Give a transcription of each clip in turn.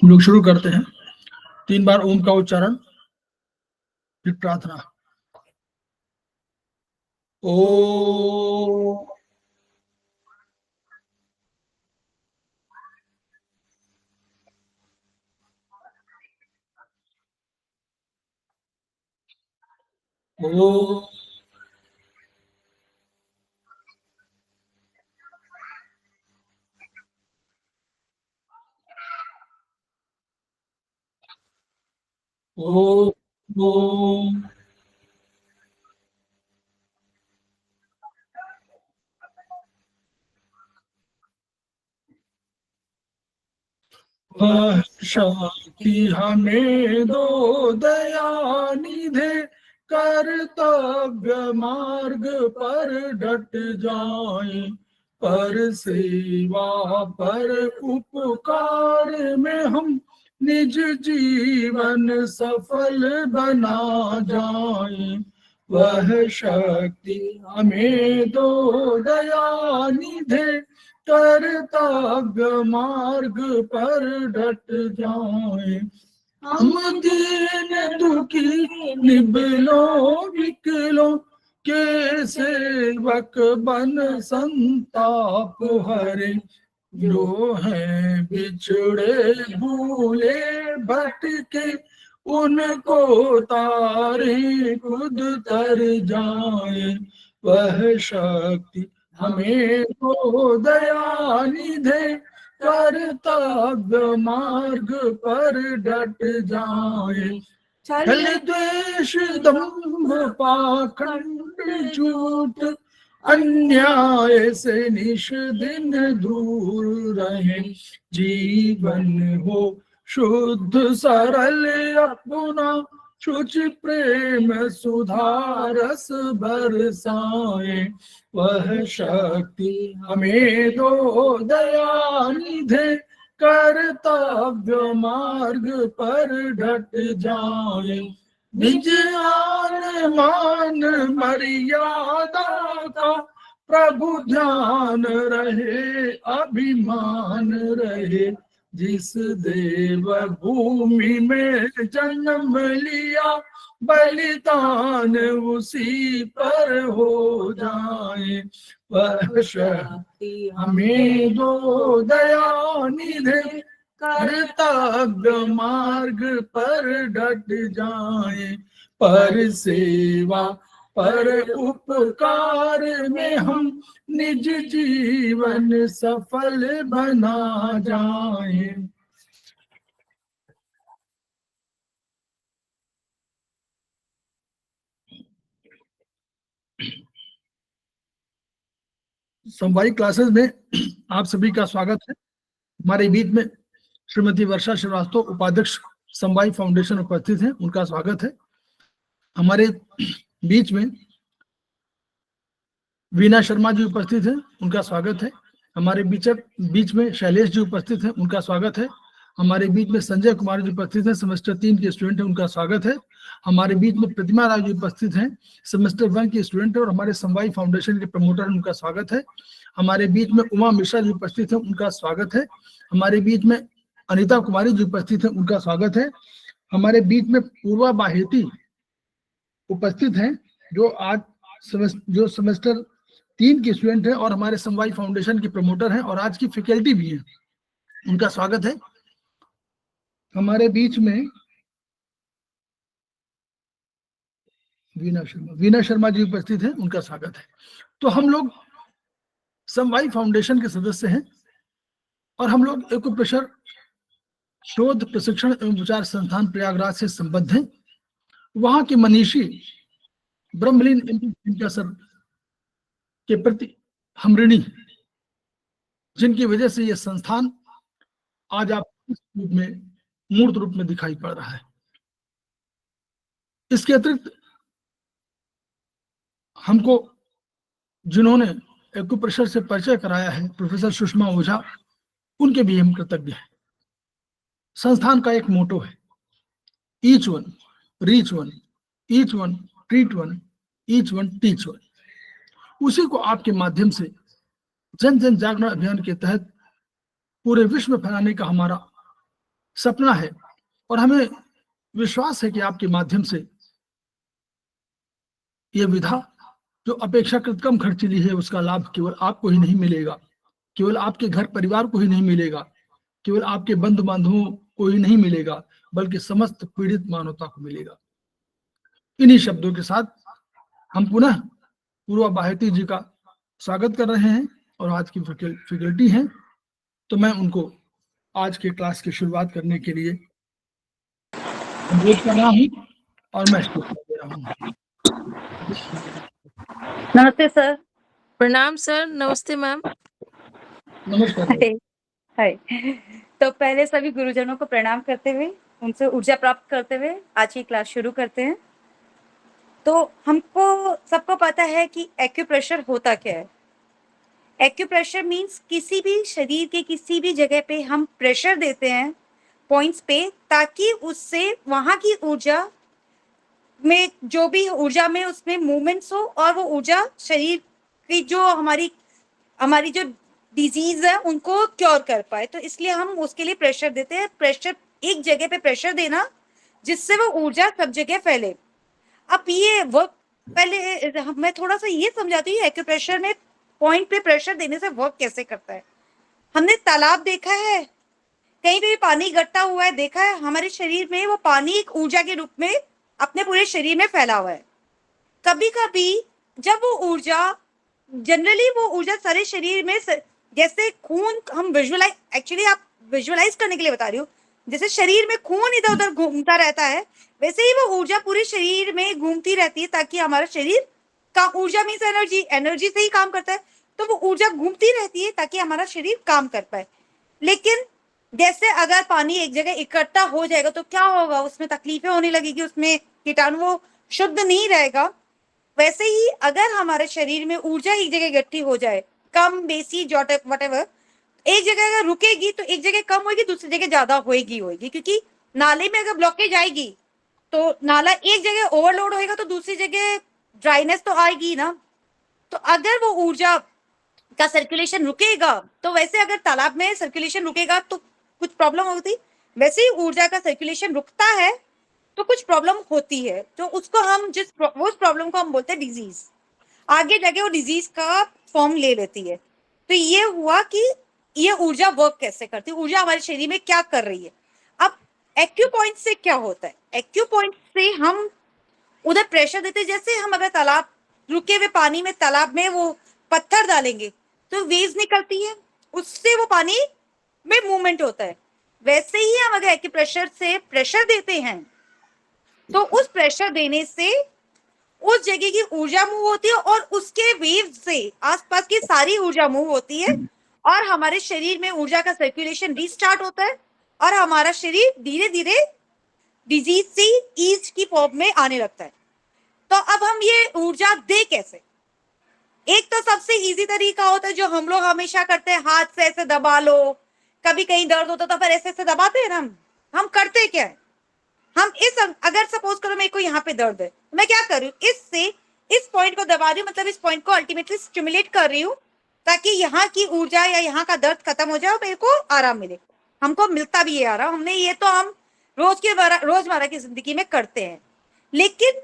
हम लोग शुरू करते हैं। 3 बार ओम का उच्चारण, फिर प्रार्थना। ओ ओ ओ ओम वह शक्ति हमें दो दया निधे, कर्तव्य मार्ग पर डट जाए, पर सेवा पर उपकार में हम निज जीवन सफल बना जाए। वह शक्ति हमें दो दया निधे, कर्तव्य मार्ग पर डट जाए। हम दीन दुखी निबलो विकलो के सेवक बन संताप हरे, जो है बिछड़े भूले भटके, उनको तारे खुद तर जाए। वह शक्ति हमें तो दया निधे, कर्तव्य मार्ग पर डट जाए। छल द्वेष दंभ पाखंड झूठ, अन्याय से निश दिन दूर रहे, जीवन हो शुद्ध सरल अपना, शुचि प्रेम सुधारस बरसाए। वह शक्ति हमें दो दया निधे, कर्तव्य मार्ग पर डट जाए। निज आन मान मर्यादा का प्रभु ध्यान रहे, अभिमान रहे, जिस देव भूमि में जन्म लिया, बलिदान उसी पर हो जाए। वह शक्ति हमें दो दया निधे, कर्तव्य मार्ग पर डट जाए, पर सेवा पर उपकार में हम निज जीवन सफल बना जाए। समवायिक क्लासेस में आप सभी का स्वागत है। हमारे बीच में श्रीमती वर्षा श्रीवास्तव, उपाध्यक्ष समवायिक फाउंडेशन, उपस्थित हैं, उनका स्वागत है। हमारे बीच में वीना शर्मा जी उपस्थित हैं, उनका स्वागत है। हमारे बीच में शैलेश जी उपस्थित हैं, उनका स्वागत है। हमारे बीच में संजय कुमार जी उपस्थित हैं, सेमेस्टर 3 के स्टूडेंट हैं, उनका स्वागत है। हमारे बीच में प्रतिमा राव जी उपस्थित हैं, सेमेस्टर 1 के स्टूडेंट है और हमारे समवायी फाउंडेशन के प्रमोटर हैं, उनका स्वागत है। हमारे बीच में उमा मिश्रा जी उपस्थित हैं, उनका स्वागत है। हमारे बीच में अनिता कुमारी जी उपस्थित हैं, उनका स्वागत है। हमारे बीच में पूर्वा बाहेती उपस्थित हैं, जो आज जो सेमेस्टर 3 के स्टूडेंट हैं और हमारे समवायी फाउंडेशन के प्रमोटर हैं और आज की फैकल्टी भी हैं, उनका स्वागत है। हमारे बीच में वीना शर्मा जी उपस्थित हैं, उनका स्वागत है। तो हम लोग समवायी फाउंडेशन के सदस्य हैं और हम लोग एक्यूप्रेशर शोध प्रशिक्षण एवं विचार संस्थान प्रयागराज से संबद्ध हैं। वहां के मनीषी ब्रह्मलीन इनका सर के प्रति हम ऋणी, जिनकी वजह से यह संस्थान आज आप इस रूप में, मूर्त रूप में दिखाई पड़ रहा है। इसके अतिरिक्त हमको जिन्होंने एक्यूप्रेशर से परिचय कराया है, प्रोफेसर सुषमा ओझा, उनके भी हम कृतज्ञ हैं। संस्थान का एक मोटो है, each one reach one, each one treat one, each one teach one. उसी को आपके माध्यम से जन जन जागरण अभियान के तहत पूरे विश्व में फैलाने का हमारा सपना है और हमें विश्वास है कि आपके माध्यम से ये विधा जो अपेक्षाकृत कम खर्चीली है उसका लाभ केवल आपको ही नहीं मिलेगा, केवल आपके घर परिवार को ही नहीं मिलेगा, केवल आपके बंधु बांधवों को ही नहीं मिलेगा, बल्कि समस्त पीड़ित मानवता को मिलेगा। इन्हीं शब्दों के साथ हम पुनः पूर्वा बाहेती जी का स्वागत कर रहे हैं और आज की फैकल्टी हैं, तो मैं उनको आज के क्लास की शुरुआत करने के लिए अनुरोध कर रहा हूँ और मैं शुरू कर दे रहा हूँ। नमस्ते सर। प्रणाम सर। नमस्ते मैम। नमस्कार। हाय। तो पहले सभी गुरुजनों को प्रणाम करते हुए उनसे ऊर्जा प्राप्त करते हुए आज की क्लास शुरू करते हैं। तो हमको सबको पता है कि एक्यूप्रेशर होता क्या है। एक्यूप्रेशर मीन्स किसी भी शरीर के किसी भी जगह पे हम प्रेशर देते हैं पॉइंट्स पे, ताकि उससे वहां की ऊर्जा में जो भी ऊर्जा में उसमें मूवमेंट्स हो और वो ऊर्जा शरीर की जो हमारी जो डिजीज है उनको क्योर कर पाए। तो इसलिए हम उसके लिए प्रेशर देते हैं। प्रेशर, एक जगह पे प्रेशर देना जिससे वो ऊर्जा सब जगह फैले। अब ये वर्क, पहले मैं थोड़ा सा ये समझाती हूँ एक्यूप्रेशर में पॉइंट पे प्रेशर देने से वर्क कैसे करता है। हमने तालाब देखा है, कहीं पे भी पानी इकट्ठा हुआ है देखा है, हमारे शरीर में वो पानी एक ऊर्जा के रूप में अपने पूरे शरीर में फैला हुआ है। कभी कभी जब वो ऊर्जा, जनरली वो ऊर्जा सारे शरीर में जैसे खून हम विजुअलाइज, एक्चुअली आप विजुअलाइज करने के लिए बता रही हूँ, जैसे शरीर में खून इधर उधर घूमता रहता है वैसे ही वो ऊर्जा पूरे शरीर में घूमती रहती है, ताकि हमारा शरीर का, ऊर्जा मीन्स एनर्जी, एनर्जी से ही काम करता है, तो वो ऊर्जा घूमती रहती है ताकि हमारा शरीर काम कर पाए। लेकिन जैसे अगर पानी एक जगह इकट्ठा हो जाएगा तो क्या होगा, उसमें तकलीफें होने लगेगी, उसमें कीटाणु वो शुद्ध नहीं रहेगा। वैसे ही अगर हमारे शरीर में ऊर्जा एक जगह इकट्ठी हो जाए, कम बेसी वटेवर, एक जगह अगर रुकेगी तो एक जगह कम होगी, दूसरी जगह ज्यादा होगी, क्योंकि नाले में अगर ब्लॉकेज आएगी तो नाला एक जगह ओवरलोड होएगा तो दूसरी जगह ड्राइनेस तो आएगी ना। तो अगर वो ऊर्जा का सर्कुलेशन रुकेगा, तो वैसे अगर तालाब में सर्कुलेशन रुकेगा तो कुछ प्रॉब्लम होती, वैसे ही ऊर्जा का सर्कुलेशन रुकता है तो कुछ प्रॉब्लम होती है। तो उसको हम उस प्रॉब्लम को हम बोलते हैं डिजीज। आगे जाके वो डिजीज का फॉर्म ले लेती है। तो ये हुआ कि ये ऊर्जा वर्क कैसे करती है, ऊर्जा हमारे शरीर में क्या कर रही है। अब एक्यू पॉइंट से क्या होता है, एक्यू पॉइंट से हम उधर प्रेशर देते, जैसे हम अगर तालाब, रुके हुए पानी में, तालाब में वो पत्थर डालेंगे तो वेव्स निकलती है, उससे वो पानी में मूवमेंट होता है। वैसे ही हम अगर एक्यूप्रेशर से प्रेशर देते हैं तो उस प्रेशर देने से उस जगह की ऊर्जा मूव होती है और उसके वेव से आसपास की सारी ऊर्जा मूव होती है और हमारे शरीर में ऊर्जा का सर्कुलेशन रीस्टार्ट होता है और हमारा शरीर धीरे धीरे डिजीज से ईज की फॉर्म में आने लगता है। तो अब हम ये ऊर्जा दे कैसे? एक तो सबसे इजी तरीका होता है जो हम लोग हमेशा करते हैं, हाथ से ऐसे दबा लो, कभी कहीं दर्द होता तो फिर ऐसे ऐसे दबाते हैं ना। हम करते क्या है, हम इस, अगर सपोज करो मेरे को यहाँ पे दर्द है, मैं क्या कर रही हूँ, इससे इस पॉइंट को दबा रही हूँ, मतलब इस पॉइंट को अल्टीमेटली स्टिमुलेट कर रही हूँ ताकि यहाँ की ऊर्जा या यहाँ का दर्द खत्म हो जाए और मेरे को आराम मिले। हमको मिलता भी है आराम, हमने ये तो हम रोजमर्रा की जिंदगी में करते हैं। लेकिन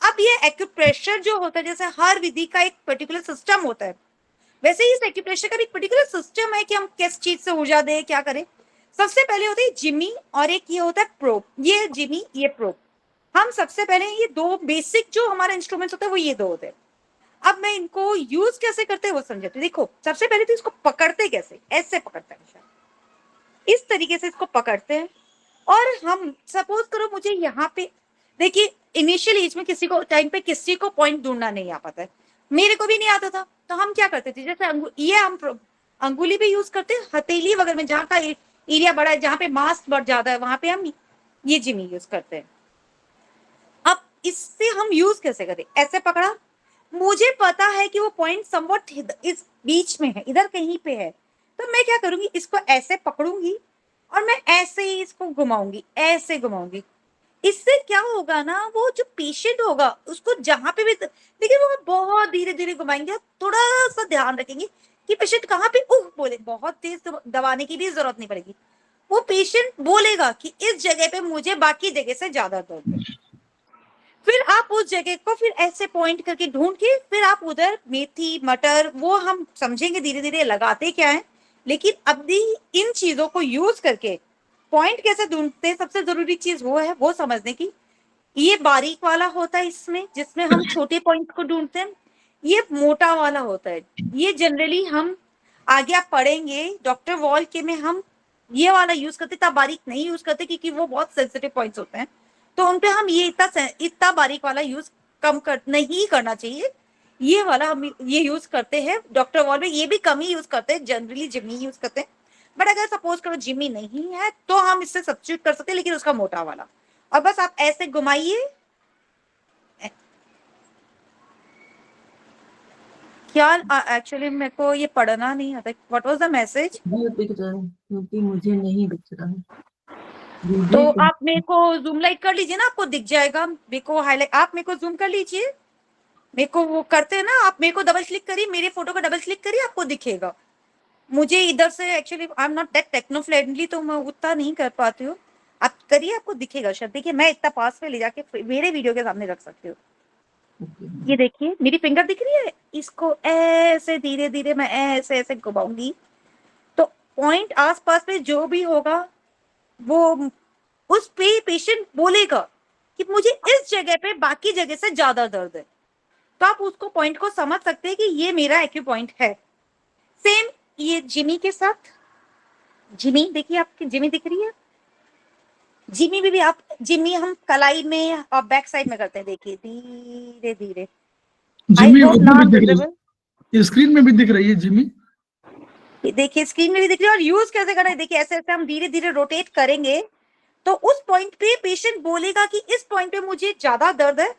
अब ये एक्यूप्रेशर जो होता है, जैसे हर विधि का एक पर्टिकुलर सिस्टम होता है, वैसे ही इस एक्यूप्रेशर का भी एक पर्टिकुलर सिस्टम है कि हम किस चीज से ऊर्जा दें, क्या करें। सबसे पहले होती है जिमी और एक ये होता है प्रोब। ये जिमी, ये प्रोब। हम सबसे पहले ये दो बेसिक जो हमारे इंस्ट्रूमेंट्स होते हैं वो ये दो होते हैं। अब मैं इनको यूज कैसे करते हैं वो समझाती हूँ। देखो, सबसे पहले तो इसको पकड़ते कैसे, ऐसे पकड़ते हैं, इस तरीके से इसको पकड़ते हैं। और हम सपोज करो मुझे यहाँ पे, देखिए इनिशियल एज में किसी को टाइम पे किसी को पॉइंट ढूंढना नहीं आ पाता है, मेरे को भी नहीं आता था। तो हम क्या करते थे, जैसे ये हम अंगुली भी यूज करते हैं, हथेली वगैरह में जहाँ का एरिया बड़ा है, जहाँ पे मास बढ़ ज्यादा है, वहां पे हम ये जिमी यूज करते हैं। अब इससे हम यूज कैसे करें, ऐसे पकड़ा, मुझे पता है कि वो पॉइंट समवट इस बीच में है, इधर कहीं पे है, तो मैं क्या करूंगी, इसको ऐसे पकड़ूंगी और मैं ऐसे ही इसको घुमाऊंगी, ऐसे घुमाऊंगी। इससे क्या होगा ना, वो जो पेशेंट होगा उसको जहां पे भी, लेकिन वो बहुत धीरे धीरे घुमाएंगे, थोड़ा सा ध्यान रखेंगे कि पेशेंट कहाँ पे उह बोले, बहुत तेज दबाने की भी जरूरत नहीं पड़ेगी, वो पेशेंट बोलेगा कि इस जगह पे मुझे बाकी जगह से ज्यादा दर्द है। फिर आप उस जगह को फिर ऐसे पॉइंट करके ढूंढ के फिर आप उधर मेथी मटर वो हम समझेंगे धीरे धीरे लगाते क्या है, लेकिन अभी इन चीजों को यूज करके पॉइंट कैसे ढूंढते हैं, सबसे जरूरी चीज वो है वो समझने की। ये बारीक वाला होता है इसमें जिसमें हम छोटे पॉइंट को ढूंढते हैं, ये मोटा वाला होता है। ये जनरली हम आगे आप पढ़ेंगे डॉक्टर वॉल के में हम ये वाला यूज करते, तब बारीक नहीं यूज करते क्योंकि वो बहुत सेंसिटिव पॉइंट्स होते हैं, तो उनपे हम ये इतना बारीक वाला यूज कम कर नहीं करना चाहिए। ये वाला हम ये यूज करते हैं डॉक्टर वॉल में, ये भी कम ही यूज करते हैं, जनरली जिमी यूज करते हैं। बट अगर सपोज करो जिमी नहीं है तो हम इससे सब्स्टिट्यूट कर सकते हैं, लेकिन उसका मोटा वाला। और बस आप ऐसे घुमाइए, क्या एक्चुअली मेरे को ये पढ़ना नहीं आता, व्हाट वाज द मैसेज? वो दिख रहा है क्योंकि मुझे नहीं दिख रहा है। तो दीदी आप मेरे को जूम लाइट कर लीजिए ना, आपको दिख जाएगा। मेरे को हाईलाइट, आप मेरे को जूम कर लीजिए, मेरे को वो करते हैं ना, आप मेरे को डबल क्लिक करिए, मेरे फोटो को डबल क्लिक करिए, आपको दिखेगा। मुझे इधर से actually I am not that techno friendly, तो मैं उतना नहीं कर पाती हूँ। आप करिए, आपको दिखेगा शायद। देखिए मैं इतना पास में ले जाके मेरे वीडियो के सामने रख सकती हूँ। ये देखिए मेरी फिंगर दिख रही है, इसको ऐसे धीरे धीरे मैं ऐसे ऐसे घुमाऊंगी तो पॉइंट आसपास में जो भी होगा वो उस पे पेशेंट बोलेगा कि मुझे इस जगह पे बाकी जगह से ज्यादा दर्द है, तो आप उसको पॉइंट को समझ सकते हैं कि ये मेरा एक्यू पॉइंट है। सेम ये जिमी के साथ, जिमी देखिए आपकी जिमी दिख रही है, जिमी भी आप जिमी हम कलाई में और बैक साइड में करते हैं, देखिए धीरे धीरे। जिमी I hope उसमें भी not दिख रही visible. है, स्क्रीन में भी दिख रही है जिमी। ये देखिए स्क्रीन में भी दिख रही है। और यूज कैसे करना है, देखिए ऐसे ऐसे हम धीरे धीरे रोटेट करेंगे तो उस पॉइंट पे पेशेंट बोलेगा कि इस पॉइंट पे मुझे ज्यादा दर्द है,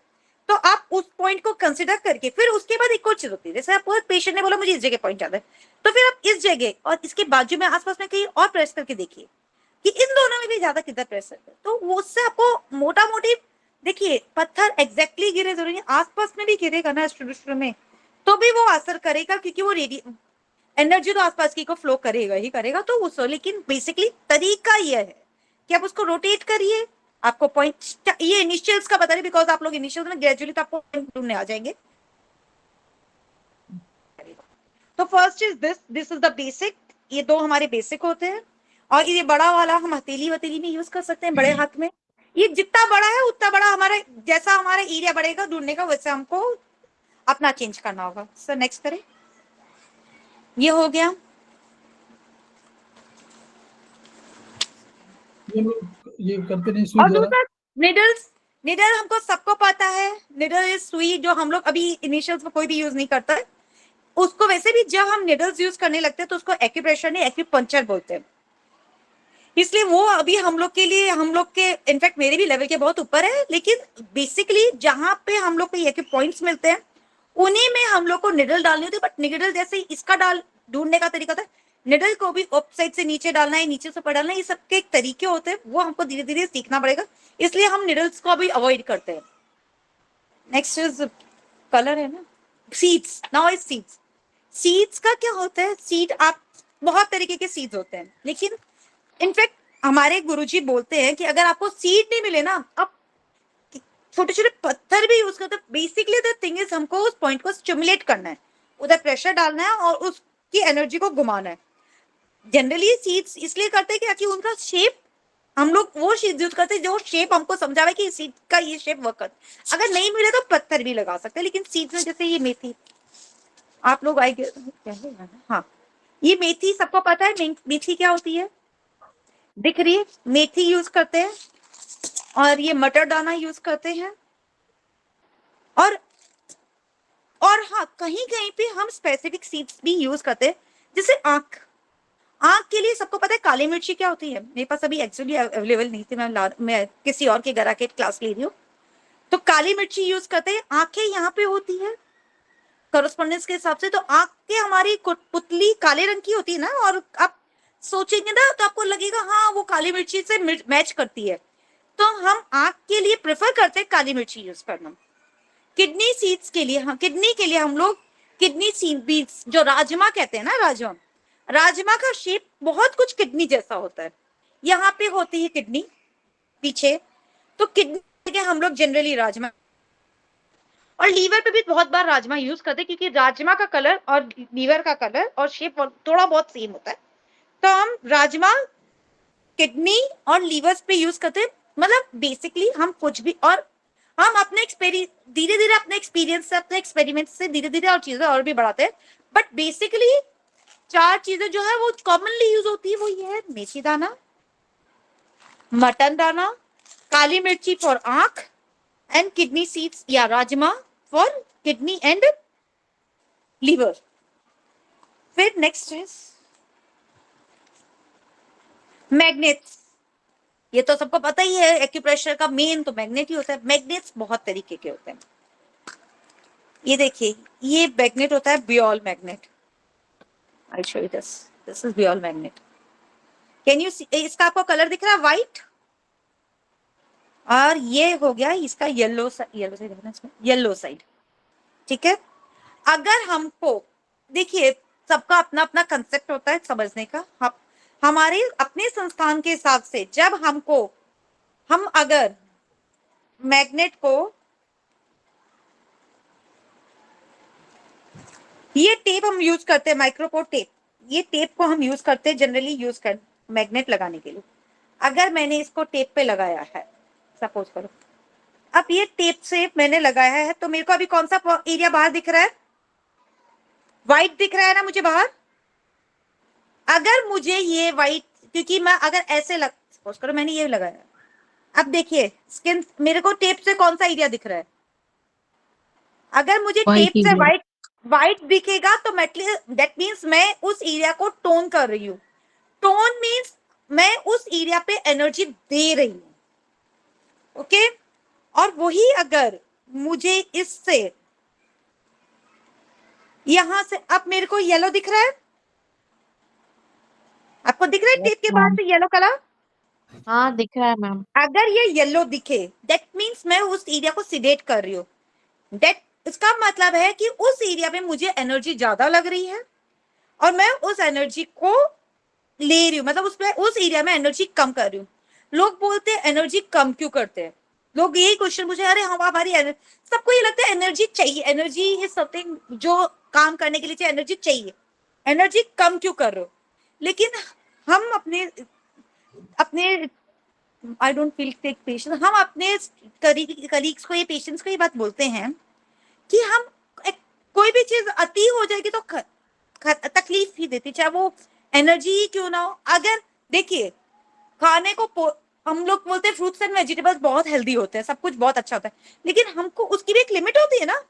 तो आप उस पॉइंट को कंसिडर करके फिर उसके बाद एक और चीज होती है, जैसे आप पेशेंट ने बोला मुझे इस जगह पॉइंट ज्यादा है, तो फिर आप इस जगह और इसके बाजू में आसपास में कहीं और प्रेस करके देखिए कि इन दोनों में भी ज्यादा किधर प्रेस करते हैं, तो वो उससे आपको मोटा मोटी देखिए पत्थर एग्जैक्टली गिरे जरूरी नहीं, आसपास में भी गिरेगा ना शुरू में तो भी वो असर करेगा, क्योंकि वो एनर्जी तो आसपास की को फ्लो करेगा ही करेगा। तो उसको लेकिन बेसिकली तरीका ये है कि आप उसको रोटेट करिए, आपको पॉइंट, ये इनिशियल्स का बता रही बिकॉज आप लोग इनिशियल्स में ग्रेजुअली तो आपको पॉइंट ढूंढने आ जाएंगे। तो first is this is the basic, ये दो हमारे बेसिक होते हैं। और ये बड़ा वाला हम हथेली वथेली में यूज कर सकते हैं, बड़े हाथ में। ये जितना बड़ा है उतना बड़ा हमारा, जैसा हमारा एरिया बढ़ेगा ढूंढने का वैसे हमको अपना चेंज करना होगा। सर नेक्स्ट करें, ये हो गया। ये करते नहीं सुई और द्वारा। दूसरा निडल्स, निडल हमको सबको पता है, निडल इज सुई जो हम लोग अभी इनिशियल्स में कोई भी यूज नहीं करता है उसको। वैसे भी जब हम निडल्स यूज करने लगते हैं तो उसको एक्यूप्रेशर नहीं एक्यूपंक्चर बोलते हैं, इसलिए वो अभी हम लोग के लिए, हम लोग के इनफैक्ट मेरे भी लेवल के बहुत ऊपर है, लेकिन बेसिकली जहां पे हम लोग को ये पॉइंट्स मिलते हैं उन्हीं में हम लोग को निडल डालनी होती है। बट निडल जैसे इसका डाल ढूंढने का तरीका होता है, निडल को भी अप साइड से नीचे डालना है, नीचे से ऊपर डालना है, ये सबके एक तरीके होते हैं, वो हमको धीरे धीरे सीखना पड़ेगा, इसलिए हम निडल्स को अभी अवॉइड करते हैं। नेक्स्ट इज कलर है ना, seeds. Now is seeds. Seeds का क्या होता है, सीड आप बहुत तरीके के सीड्स होते हैं, लेकिन इनफैक्ट हमारे गुरुजी बोलते हैं कि अगर आपको सीड नहीं मिले ना, आप छोटे छोटे पत्थर भी यूज करते हैं। बेसिकली द थिंग इज हमको उस पॉइंट को स्टिमुलेट करना है, उधर प्रेशर डालना है और उसकी एनर्जी को घुमाना है। जनरली सीड्स इसलिए करते हैं कि उनका शेप, हम लोग वो सीड्स यूज करते हैं जो शेप हमको समझावे कि सीड का ये शेप वर्क करता। अगर नहीं मिले तो पत्थर भी लगा सकते हैं, लेकिन सीड्स में जैसे ये मेथी, आप लोग आई हाँ ये मेथी सबको पता है, मेथी क्या होती है दिख रही है, मेथी यूज करते हैं और ये मटर दाना यूज करते हैं। और हाँ कहीं कहीं पे हम स्पेसिफिक सीड्स भी यूज करते हैं, जैसे आंख के लिए सबको पता है काली मिर्ची क्या होती है। मेरे पास अभी एक्चुअली अवेलेबल नहीं थी, मैं किसी और के घर आके क्लास ले रही हूँ, तो काली मिर्ची यूज करते हैं। आंखें यहाँ पे होती है कॉरेस्पॉन्डेंस के हिसाब से, तो आंखें हमारी पुतली काले रंग की होती है ना, और आप सोचेंगे ना तो आपको लगेगा हाँ वो काली मिर्ची से मैच करती है, तो हम आंख के लिए प्रेफर करते हैं काली मिर्ची यूज करना। किडनी सीड्स के लिए, हाँ किडनी के लिए हम लोग किडनी सीड बीन्स जो राजमा कहते हैं ना, राजमा का शेप बहुत कुछ किडनी जैसा होता है, यहाँ पे होती है किडनी पीछे, तो किडनी के हम लोग जनरली राजमा, और लीवर पे भी बहुत बार राजमा यूज करते हैं, क्योंकि राजमा का कलर और लीवर का कलर और शेप थोड़ा बहुत सेम होता है, तो हम राजमा किडनी और लीवर पे यूज करते हैं। मतलब बेसिकली हम कुछ भी, और हम अपने धीरे धीरे अपने एक्सपीरियंस से, अपने एक्सपेरिमेंट से धीरे धीरे और चीजें और भी बढ़ाते हैं, बट बेसिकली 4 चीजें जो है वो कॉमनली यूज होती है, वो ये है मेथी दाना, मटन दाना, काली मिर्ची फॉर आंख, एंड किडनी सीड्स या rajma for kidney and liver. फिर नेक्स्ट है मैग्नेट्स। ये तो सबको पता ही है, एक्यूप्रेशर का मेन तो मैग्नेट ही होता है। मैग्नेट्स बहुत तरीके के होते हैं। ये देखिए, ये मैग्नेट होता है बियोल magnet. I show you this is बियोल मैग्नेट। कैन यू सी, इसका आपको कलर दिख रहा है व्हाइट, और ये हो गया इसका येलो साइड, ठीक है। अगर हमको देखिए, सबका अपना अपना कंसेप्ट होता है समझने का। हमारे अपने संस्थान के हिसाब से जब हम अगर मैग्नेट को, ये टेप हम यूज करते हैं, माइक्रोपोर टेप, ये टेप को हम यूज करते हैं जनरली यूज कर मैग्नेट लगाने के लिए। अगर मैंने इसको टेप पे लगाया है, सपोज करो, अब ये टेप से मैंने लगाया है, तो मेरे को अभी कौन सा एरिया बाहर दिख रहा है? व्हाइट दिख रहा है ना मुझे बाहर। अगर मुझे ये व्हाइट, क्योंकि मैं अगर ऐसे सपोज करो मैंने ये लगाया, अब देखिए स्किन, मेरे को टेप से कौन सा एरिया दिख रहा है? अगर मुझे टेप से व्हाइट दिखेगा तो दैट मीन्स मैं उस एरिया को टोन कर रही हूँ। टोन मीन्स मैं उस एरिया पे एनर्जी दे रही हूँ, ओके। और वही अगर मुझे इससे यहां से, अब मेरे को येलो दिख रहा है, आपको दिख रहा है टेप के बाहर से येलो कलर? हाँ दिख रहा है मैम। अगर ये येलो दिखे दैट मीन्स मैं उस एरिया को सिडेट कर रही हूँ। दैट इसका मतलब है कि उस एरिया पे मुझे एनर्जी ज्यादा लग रही है और मैं उस एनर्जी को ले रही हूँ, मतलब उस एरिया में एनर्जी कम कर रही हूँ। लोग बोलते हैं एनर्जी कम क्यों करते हैं, लोग यही क्वेश्चन पूछे, अरे हमारी सबको ये लगता है एनर्जी चाहिए, एनर्जी इज समथिंग जो काम करने के लिए चाहिए, एनर्जी चाहिए, एनर्जी कम क्यों कर रहे हो? लेकिन हम अपने I don't feel take patience, हम अपने कलीग्स को, ये पेशेंट्स को ये बात बोलते हैं कि हम कोई भी चीज अति हो जाएगी तो तकलीफ ही देती, चाहे वो एनर्जी ही क्यों ना हो। अगर देखिए, खाने को हम लोग बोलते हैं फ्रूट्स एंड वेजिटेबल्स बहुत हेल्दी होते हैं, सब कुछ बहुत अच्छा होता है, लेकिन हमको उसकी भी एक लिमिट होती है ना।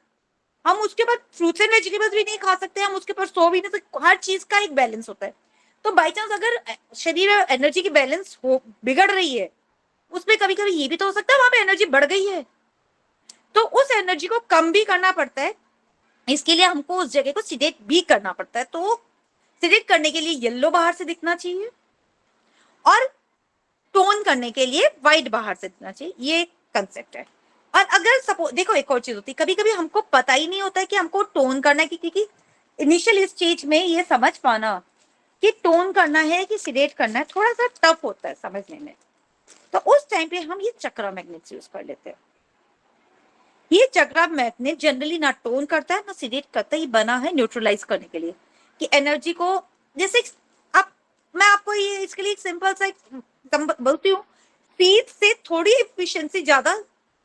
हम उसके बाद फ्रूट्स एंड वेजिटेबल्स भी नहीं खा सकते, हम उसके पर सो भी नहीं सकते। हर चीज का एक बैलेंस होता है। तो बाई चांस अगर शरीर में एनर्जी की बैलेंस बिगड़ रही है, उसमें कभी कभी ये भी तो हो सकता है वहां पे एनर्जी बढ़ गई है, तो उस एनर्जी को कम भी करना पड़ता है। इसके लिए हमको उस जगह को सिडेट भी करना पड़ता है। तो सिडेट करने के लिए येलो बाहर से दिखना चाहिए और टोन करने के लिए व्हाइट बाहर से दिखना चाहिए, ये कंसेप्ट है। और अगर सपोज देखो, एक और चीज होती है, कभी कभी हमको पता ही नहीं होता है कि हमको टोन करना है, क्योंकि इनिशियल स्टेज में ये समझ पाना कि टोन करना है कि सिडेट करना है थोड़ा सा टफ होता है समझने में। तो उस टाइम पे हम ये चक्रा मैग्नेट यूज कर लेते हैं। ये चक्रा मैग्नेट जनरली ना टोन करता है ना सिडेट करता है, ये बना है न्यूट्रलाइज करने के लिए, कि एनर्जी को, जैसे अब मैं आपको ये इसके लिए एक सिंपल सा बोलती हूँ, सीड से थोड़ी एफिशिएंसी ज्यादा,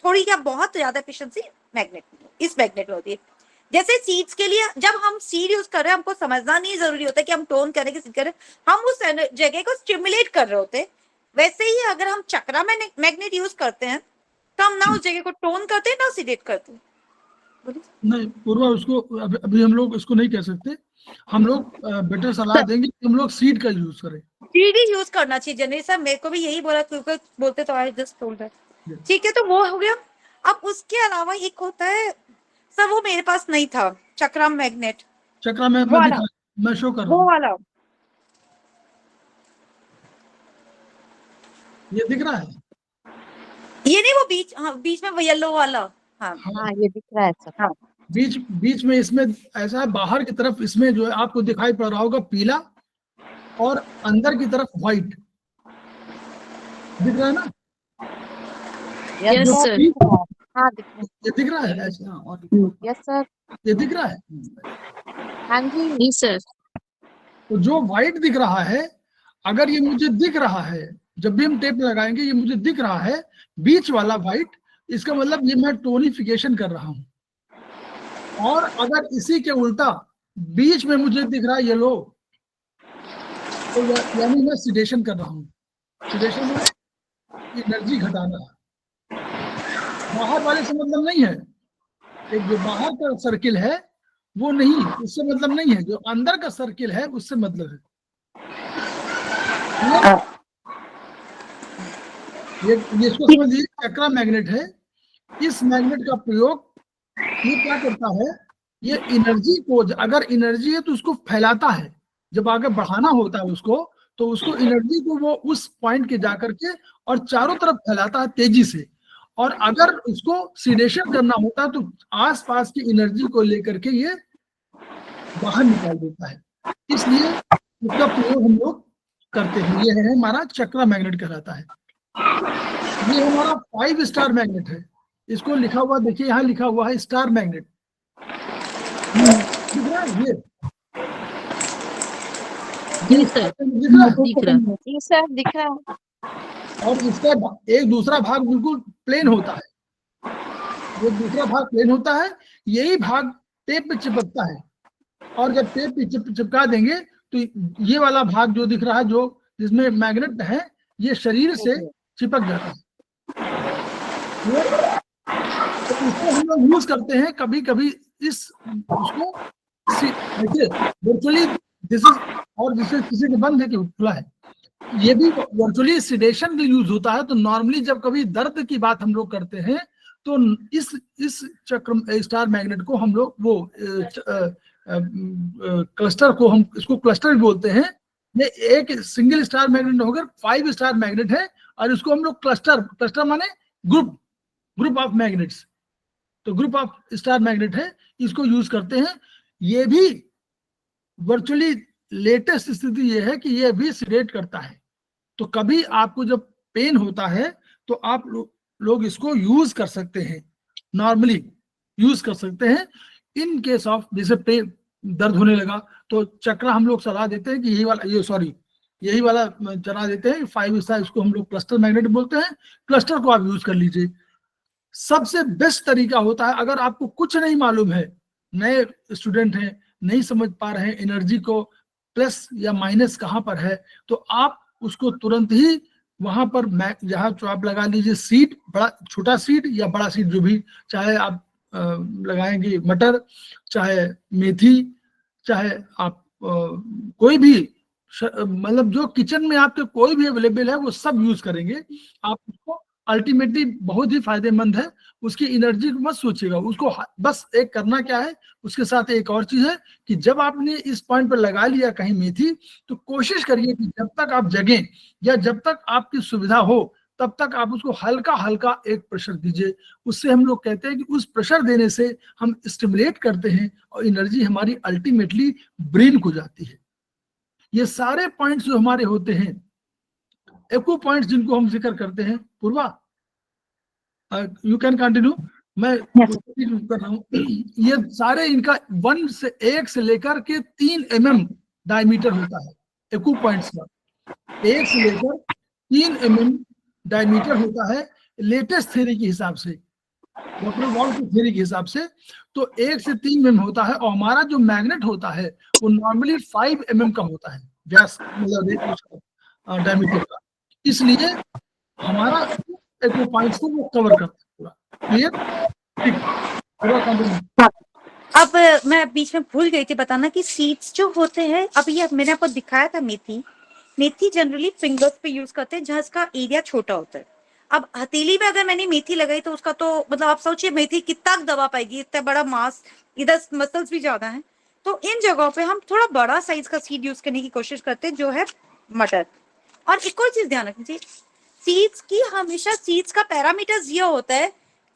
थोड़ी क्या बहुत ज्यादा एफिशिएंसी इस मैग्नेट में होती है। जैसे सीड्स के लिए जब हम सीड यूज कर रहे हैं, हमको समझना नहीं जरूरी होता कि हम टोन करें कि सीड करें, हम उस जगह को स्टिमुलेट कर रहे होते। वैसे ही अगर हम चक्रा में मैग्नेट यूज करते हैं तो हम ना उस जगह को टोन करते हैं ना सिडेट करते हैं। नहीं पूर्वा, उसको अभी हम लोग इसको नहीं कह सकते। हम लोग बेटर सलाह देंगे कि हम लोग सीड का यूज करें। सीड ही यूज करना चाहिए जनरली सर, मेरे को भी यही बोला, क्योंकि बोलते तो आई जस्ट टोल्ड दैट। ठीक है, तो वो हो गया। अब उसके अलावा एक होता है सर, वो मेरे पास नहीं था, चक्रा मैग्नेट। चक्रा में मैं शो कर रहा हूँ, वो वाला ये दिख रहा है, ये नहीं, वो बीच, हाँ बीच में वो येलो वाला, हाँ हाँ ये दिख रहा है सर। हाँ बीच में इसमें ऐसा है, बाहर की तरफ इसमें जो है आपको दिखाई पड़ रहा होगा पीला, और अंदर की तरफ व्हाइट। दिख रहा है ना? यस Yes, जो sir. पीच हाँ दिख रहा ये दिख रहा है ऐसा, है। Yes sir. ये दिख रहा है। हाँ जी। Yes, sir. तो जो व्हाइट दिख रहा है, अगर ये मुझे दिख रहा है, जब भी हम टेप लगाएंगे ये मुझे दिख रहा है बीच वाला व्हाइट, इसका मतलब ये मैं टोनिफिकेशन कर रहा हूं। और अगर इसी के उल्टा बीच में मुझे दिख रहा है येलो, तो यानी मैं सिडेशन कर रहा हूं। सिडेशन में एनर्जी घटाना है। बाहर वाले से मतलब नहीं है, एक जो बाहर का सर्किल है वो नहीं, उससे मतलब नहीं है, जो अंदर का सर्किल है उससे मतलब है। ये इसको समझिए, चक्रा मैग्नेट है। इस मैग्नेट का प्रयोग ये क्या करता है, ये एनर्जी को, अगर एनर्जी है तो उसको फैलाता है, जब आगे बढ़ाना होता है उसको, तो उसको एनर्जी को वो उस पॉइंट के जाकर के और चारों तरफ फैलाता है तेजी से। और अगर उसको सिडेशन करना होता है तो आसपास की एनर्जी को लेकर के ये बाहर निकाल देता है। इसलिए इसका प्रयोग हम लोग करते हैं। ये है हमारा चक्रा मैग्नेट कहलाता है। ये हमारा 5 स्टार मैग्नेट है। इसको लिखा हुआ देखिए, यहाँ लिखा हुआ है स्टार मैग्नेट, दिख रहा है ये? Yes, sir. दिख रहा है? दिख रहा। जी सर दिख रहा है। और इसका एक दूसरा भाग बिल्कुल प्लेन होता है, ये दूसरा भाग प्लेन होता है, यही भाग टेप पे चिपकता है। और जब टेप पे चिपका देंगे तो ये वाला भाग जो दिख रहा है, जो जिसमें मैग्नेट है, ये शरीर से चिपक जाता है। तो इसको हम लोग यूज करते हैं कभी कभी, इस उसको वर्चुअली दिस इज, और जिससे किसी के बंद है कि खुला है, ये भी वर्चुअली सिडेशन के यूज होता है। तो नॉर्मली जब कभी दर्द की बात हम लोग करते हैं तो इस चक्र स्टार मैग्नेट को हम लोग वो क्लस्टर को, हम इसको क्लस्टर भी बोलते हैं। ये एक सिंगल स्टार मैग्नेट होकर 5 स्टार मैग्नेट है, और इसको हम लोग क्लस्टर माने ग्रुप ऑफ मैग्नेट्स, तो ग्रुप ऑफ स्टार मैग्नेट है, इसको यूज करते हैं। ये भी वर्चुअली लेटेस्ट स्थिति ये है कि ये भी सिडेट करता है। तो कभी आपको जब पेन होता है तो आप लोग इसको यूज कर सकते हैं, नॉर्मली यूज कर सकते हैं। इन केस ऑफ जैसे पेन, दर्द होने लगा, तो चक्रा हम लोग सलाह देते हैं कि यही वाला चला देते हैं 5 स्टार, इसको हम लोग क्लस्टर मैग्नेट बोलते हैं। क्लस्टर को आप यूज कर लीजिए। सबसे बेस्ट तरीका होता है, अगर आपको कुछ नहीं मालूम है, नए स्टूडेंट हैं, नहीं समझ पा रहे हैं एनर्जी को प्लस या माइनस कहाँ पर है, तो आप उसको तुरंत ही वहां पर जहाँ जो आप लगा लीजिए सीड, बड़ा छोटा सीड या बड़ा सीड, जो भी, चाहे आप लगाएंगे मटर, चाहे मेथी, चाहे आप कोई भी, मतलब जो किचन में आपके कोई भी अवेलेबल है वो सब यूज करेंगे आप उसको। अल्टीमेटली बहुत ही फायदेमंद है। उसकी एनर्जी को मत सोचिएगा, उसको बस एक करना क्या है, उसके साथ एक और चीज है कि जब आपने इस पॉइंट पर लगा लिया कहीं मेथी, तो कोशिश करिए कि जब तक आप जगें या जब तक आपकी सुविधा हो तब तक आप उसको हल्का हल्का एक प्रेशर दीजिए। उससे हम लोग कहते हैं कि उस प्रेशर देने से हम स्टिमुलेट करते हैं और एनर्जी हमारी अल्टीमेटली ब्रेन को जाती है। ये सारे पॉइंट्स जो हमारे होते हैं, एको पॉइंट्स जिनको हम जिक्र करते हैं, पूर्वा यू कैन कंटिन्यू, मैं कर रहा हूँ। ये सारे इनका 1 से लेकर के 3 mm डायमीटर होता है एको पॉइंट्स का। 1 से लेकर 3 mm डायमीटर होता है लेटेस्ट थ्योरी के हिसाब से, डॉक्टर वॉल की थ्योरी के हिसाब से। तो 1 से 3 mm होता है, और हमारा जो मैग्नेट होता है वो नॉर्मली 5 mm का होता है व्यास, मतलब डायमीटर का। इसलिए हमारा एको पॉइंट्स को वो कवर करता है पूरा। क्लियर? ठीक, पूरा कंटिन्यू। अब मैं बीच में भूल गई थी बताना कि सीड्स जो होते हैं, अब ये मैंने आपको दिखाया था मेथी जनरली फिंगर्स पे यूज करते हैं जहाँ इसका एरिया छोटा होता है। अब हथेली में अगर मैंने मेथी लगाई तो उसका तो मतलब आप सोचिए मेथी कितना दबा पाएगी, इतना बड़ा मास, इधर मसल्स भी ज्यादा हैं। तो इन जगहों पे हम थोड़ा बड़ा साइज का सीड यूज करने की कोशिश करते हैं, जो है मटर। और एक और चीज ध्यान रखनी, सीड्स की हमेशा सीड्स का पैरामीटर्स ये होता है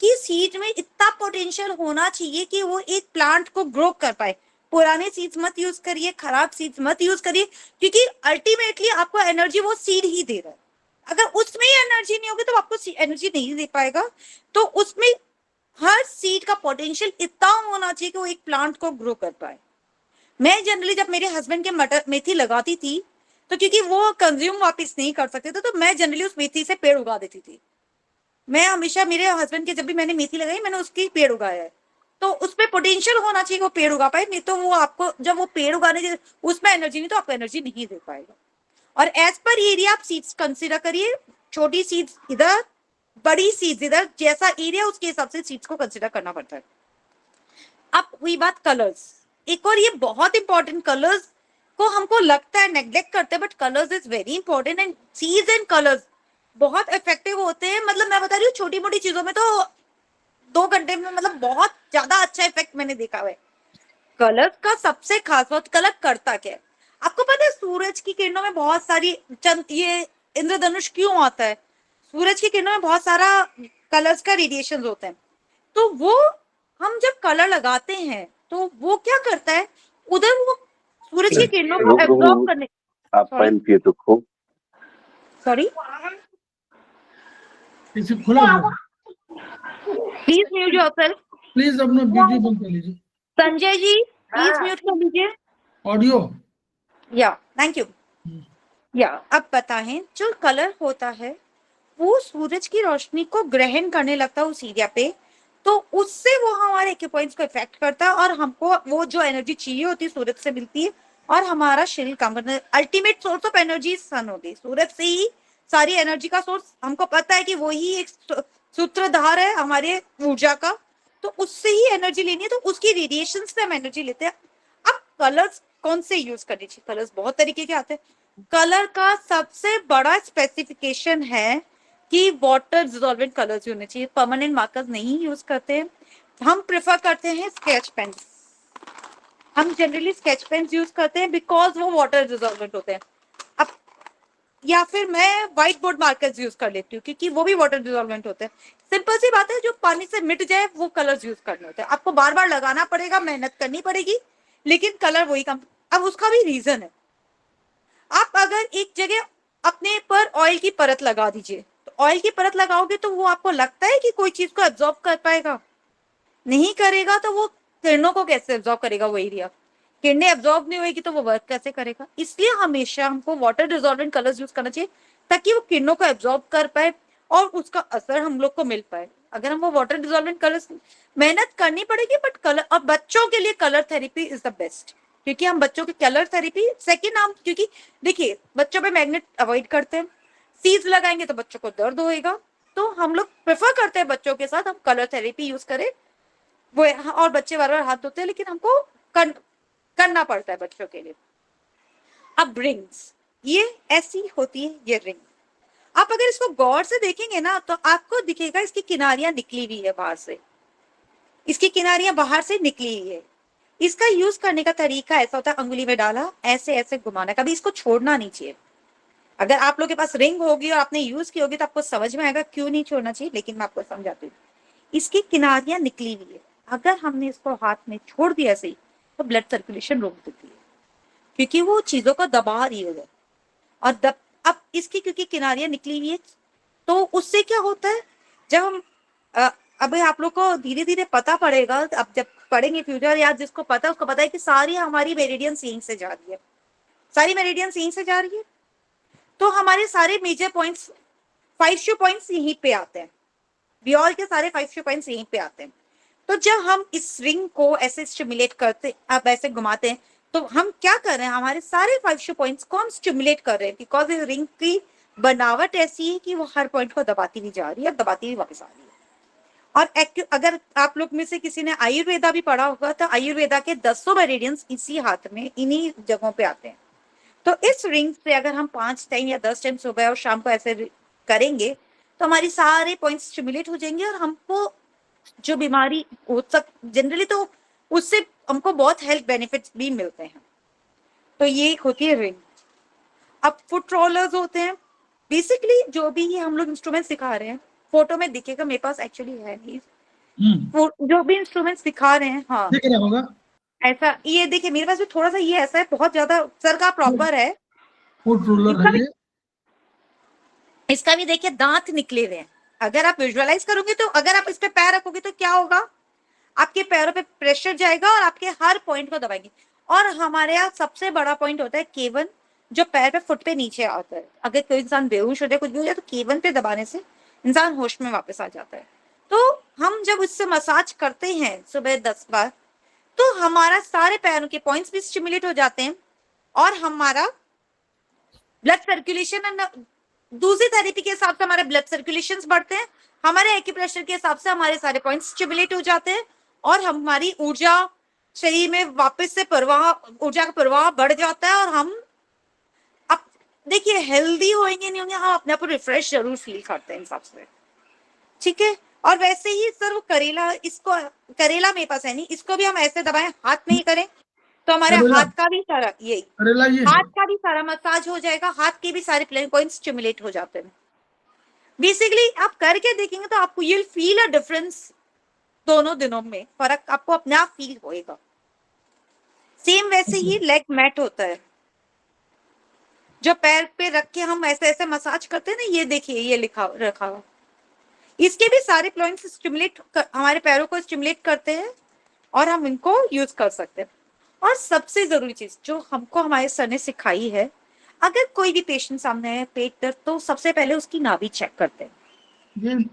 कि सीड में इतना पोटेंशियल होना चाहिए कि वो एक प्लांट को ग्रो कर पाए। पुराने सीड्स मत यूज करिए, खराब सीड्स मत यूज करिए, क्योंकि अल्टीमेटली आपको एनर्जी वो सीड ही दे रहा है। अगर उसमें एनर्जी नहीं होगी तो आपको एनर्जी नहीं दे पाएगा। तो उसमें हर सीड का पोटेंशियल इतना होना चाहिए कि वो एक प्लांट को ग्रो कर पाए। मैं जनरली जब मेरे हस्बैंड के मटर मेथी लगाती थी, तो क्योंकि वो कंज्यूम वापस नहीं कर सकते थे, तो मैं जनरली उस मेथी से पेड़ उगा देती थी। मैं हमेशा मेरे हस्बैंड के जब भी मैंने मेथी लगाई, मैंने उसकी पेड़ उगाया है। तो उसमें पोटेंशियल होना चाहिए वो पेड़ उगा पाए, नहीं तो वो आपको जब वो पेड़ उगाने उसमें एनर्जी नहीं, तो आपको एनर्जी नहीं दे पाएगा। और एज पर एरिया आप सीड्स कंसीडर करिए, छोटी सीड्स इधर, बड़ी सीड्स इधर, जैसा एरिया उसके हिसाब से सीड्स को कंसीडर करना पड़ता है। अब हुई बात कलर्स, एक और ये बहुत इंपॉर्टेंट, कलर्स को हमको लगता है नेग्लेक्ट करते हैं, but colours is very important and seeds and colours बहुत इफेक्टिव होते हैं। मतलब मैं बता रही हूँ छोटी मोटी चीजों में तो 2 घंटे में मतलब बहुत ज्यादा अच्छा इफेक्ट मैंने देखा है। कलर का सबसे खास बात, कलर करता क्या है आपको पता है? सूरज की किरणों में बहुत सारी ये इंद्रधनुष क्यों आता है? सूरज की किरणों में बहुत सारा कलर्स का रेडिएशन होते हैं। तो वो हम जब कलर लगाते हैं तो वो क्या करता है, उधर वो सूरज की किरणों को एब्जॉर्ब करने, आप पानी पिए तो खूब। सॉरी इसे खुला हुआ प्लीज म्यूट योरसेल्फ। प्लीज अपना वीडियो बंद कर लीजिए, संजय जी प्लीज म्यूट कर लीजिए ऑडियो। या थैंक यू। या अब बताएं, जो कलर होता है वो सूरज की रोशनी को ग्रहण करने लगता है उस एरिया पे, तो उससे वो हमारे एक्यू पॉइंट्स को इफेक्ट करता है और हमको वो जो एनर्जी चाहिए होती है सूरज से मिलती है और हमारा शरीर काम करता है। Ultimate source of energy sun होती है, सूरज से ही सारी एनर्जी का सोर्स हमको पता है कि वो ही एक सूत्रधार है हमारे ऊर्जा का, तो उससे ही एनर्जी लेनी है, तो उसकी रेडिएशन से हम एनर्जी लेते हैं। अब कलर्स कौन से यूज करने चाहिए? कलर्स बहुत तरीके के आते हैं। कलर का सबसे बड़ा स्पेसिफिकेशन है कि वाटर डिसॉल्वेंट कलर्स होने चाहिए, परमानेंट मार्कर्स नहीं यूज करते हैं। हम प्रेफर करते हैं स्केच पेन, हम जनरली स्केच पेन यूज करते हैं बिकॉज वो वाटर डिसॉल्वेंट होते हैं। अब या फिर मैं व्हाइट बोर्ड मार्कर्स यूज कर लेती हूँ क्योंकि वो भी वाटर डिसॉल्वेंट होते हैं। सिंपल सी बात है, जो पानी से मिट जाए वो कलर्स यूज करने होते हैं। आपको बार बार लगाना पड़ेगा, मेहनत करनी पड़ेगी, लेकिन कलर वही कम। अब उसका भी रीजन है, आप अगर एक जगह अपने पर ऑयल की परत लगा दीजिए, तो ऑयल की परत लगाओगे तो वो आपको लगता है कि कोई चीज को एब्जॉर्ब कर पाएगा? नहीं करेगा। तो वो किरणों को कैसे एब्जॉर्ब करेगा? वो एरिया किरणें एब्जॉर्ब नहीं होगी तो वो वर्क कैसे करेगा? इसलिए हमेशा हमको वाटर डिसॉल्वेंट कलर्स यूज करना चाहिए ताकि वो किरणों को एब्जॉर्ब कर पाए और उसका असर हम लोग को मिल पाए। अगर हम वो वाटर डिसॉल्वेंट कलर्स, मेहनत करनी पड़ेगी बट कलर, और बच्चों के लिए colour therapy is the best, क्योंकि हम बच्चों के कलर थेरेपी सेकंड हम, क्योंकि देखिए बच्चों पे मैग्नेट अवॉइड करते हैं, सीज लगाएंगे तो बच्चों को दर्द होएगा, तो हम लोग प्रेफर करते हैं बच्चों के साथ हम कलर थेरेपी यूज करें। वो और बच्चे बार बार हाथ धोते हैं, लेकिन हमको करना पड़ता है बच्चों के लिए। अब रिंग्स, ये ऐसी होती है ये रिंग। आप अगर इसको गौर से देखेंगे ना तो आपको दिखेगा इसकी किनारियां निकली हुई है बाहर से, इसकी किनारियां बाहर से निकली हुई है। इसका यूज करने का तरीका ऐसा होता है, अंगुली में डाला, ऐसे ऐसे घुमाना, कभी इसको छोड़ना नहीं चाहिए। अगर आप लोग के पास रिंग होगी और आपने यूज की होगी तो आपको समझ में आएगा क्यों नहीं छोड़ना चाहिए, लेकिन मैं आपको समझाती हूँ। इसकी किनारियां निकली हुई है, अगर हमने इसको हाथ में छोड़ दिया ऐसे ही तो ब्लड सर्कुलेशन रोक देती है, क्योंकि वो चीजों को दबा रही है। और अब इसकी क्योंकि किनारियां निकली हुई है तो उससे क्या होता है, जब हम अब आप लोग को धीरे धीरे पता पड़ेगा, अब जब पढ़ेंगे फ्यूचर, या जिसको पता है उसको पता है कि सारी हमारी मेरिडियंस यहीं से जा रही है, सारी मेरिडियंस यहीं से जा रही है, तो हमारे सारे मेजर पॉइंट्स 5 शू पॉइंट्स यहीं पे आते हैं, बियॉल के सारे 5 शू पॉइंट्स यहीं पे आते हैं। तो जब हम इस रिंग को ऐसे स्टिमुलेट करते, आप ऐसे घुमाते हैं, तो हम क्या कर रहे हैं, हमारे सारे 5 शू पॉइंट्स को हम स्टिमुलेट कर रहे हैं, बिकॉज इस रिंग की बनावट ऐसी है कि वो हर पॉइंट को दबाती हुई जा रही है, दबाती हुई वापस आ रही है। और अगर आप लोग में से किसी ने आयुर्वेदा भी पढ़ा होगा तो आयुर्वेदा के 10 मेरिडियंस इसी हाथ में, इन्हीं जगहों पे आते हैं। तो इस रिंग से अगर हम 5 टाइम या 10 टाइम सुबह और शाम को ऐसे करेंगे तो हमारी सारे पॉइंट्स स्टिमुलेट हो जाएंगे और हमको जो बीमारी हो जनरली तो उससे हमको बहुत हेल्थ बेनिफिट्स भी मिलते हैं। तो ये होती है रिंग। अब फुट रोलर्स होते हैं, बेसिकली जो भी ये हम लोग इंस्ट्रूमेंट सिखा रहे हैं, फोटो में दिखेगा, मेरे पास एक्चुअली है नहीं, जो भी इंस्ट्रूमेंट सिखा रहे हैं, हाँ दिख रहा होगा ऐसा, ये देखिए मेरे पास भी थोड़ा सा ये ऐसा है, बहुत ज्यादा सर का प्रॉपर है, फुट रोलर है ये, इसका भी देखिए दांत निकले हुए हैं। अगर आप विजुअलाइज करोगे तो अगर आप इस पे पैर रखोगे तो क्या होगा, आपके पैरों पे प्रेशर जाएगा और आपके हर पॉइंट को दबाएंगे। और हमारे यहाँ सबसे बड़ा पॉइंट होता है केवन, जो पैर पे फुट पे नीचे आता है। अगर कोई इंसान बेहोश हो जाए, कुछ भी हो जाए, तो केवन पे दबाने से इंसान होश में वापस आ जाता है। तो हम जब इससे मसाज करते हैं सुबह 10 बार, तो हमारा सारे पैरों के पॉइंट्स भी स्टिमुलेट हो जाते हैं और हमारा ब्लड सर्कुलेशन, दूसरी थेरेपी के हिसाब से हमारे ब्लड सर्कुलेशन बढ़ते हैं, हमारे एक्यूप्रेशर के हिसाब से हमारे सारे पॉइंट्स स्टिमुलेट हो जाते हैं और हमारी ऊर्जा शरीर में वापस से ऊर्जा का प्रवाह बढ़ जाता है और हम अब देखिए हेल्दी होंगे नहीं होंगे, हम अपने आप को रिफ्रेश जरूर फील करते हैं इन हिसाब से, ठीक है। और वैसे ही सर वो करेला, इसको करेला मेरे पास है नहीं, इसको भी हम ऐसे दबाएं, हाथ में ही करें तो हमारे करेला? हाथ का भी सारा यही करेला ये है। हाथ का भी सारा मसाज हो जाएगा, हाथ के भी सारे प्लेन पॉइंट्स स्टिमुलेट हो जाते हैं। बेसिकली आप करके देखेंगे तो आपको ये फील अ डिफरेंस, दोनों दिनों में फर्क आपको अपने आप फील होएगा। सेम वैसे ही लेग मैट होता है, जो पैर पे रख के हम ऐसे ऐसे मसाज करते हैं ना, ये देखिए ये लिखा रखा हुआ, इसके भी सारे पॉइंट्स हमारे पैरों को स्टिमुलेट करते हैं और हम इनको यूज कर सकते हैं। और सबसे जरूरी चीज जो हमको हमारे सर ने सिखाई है, अगर कोई भी पेशेंट सामने है पेट दर्द, तो सबसे पहले उसकी नाभि चेक करते हैं।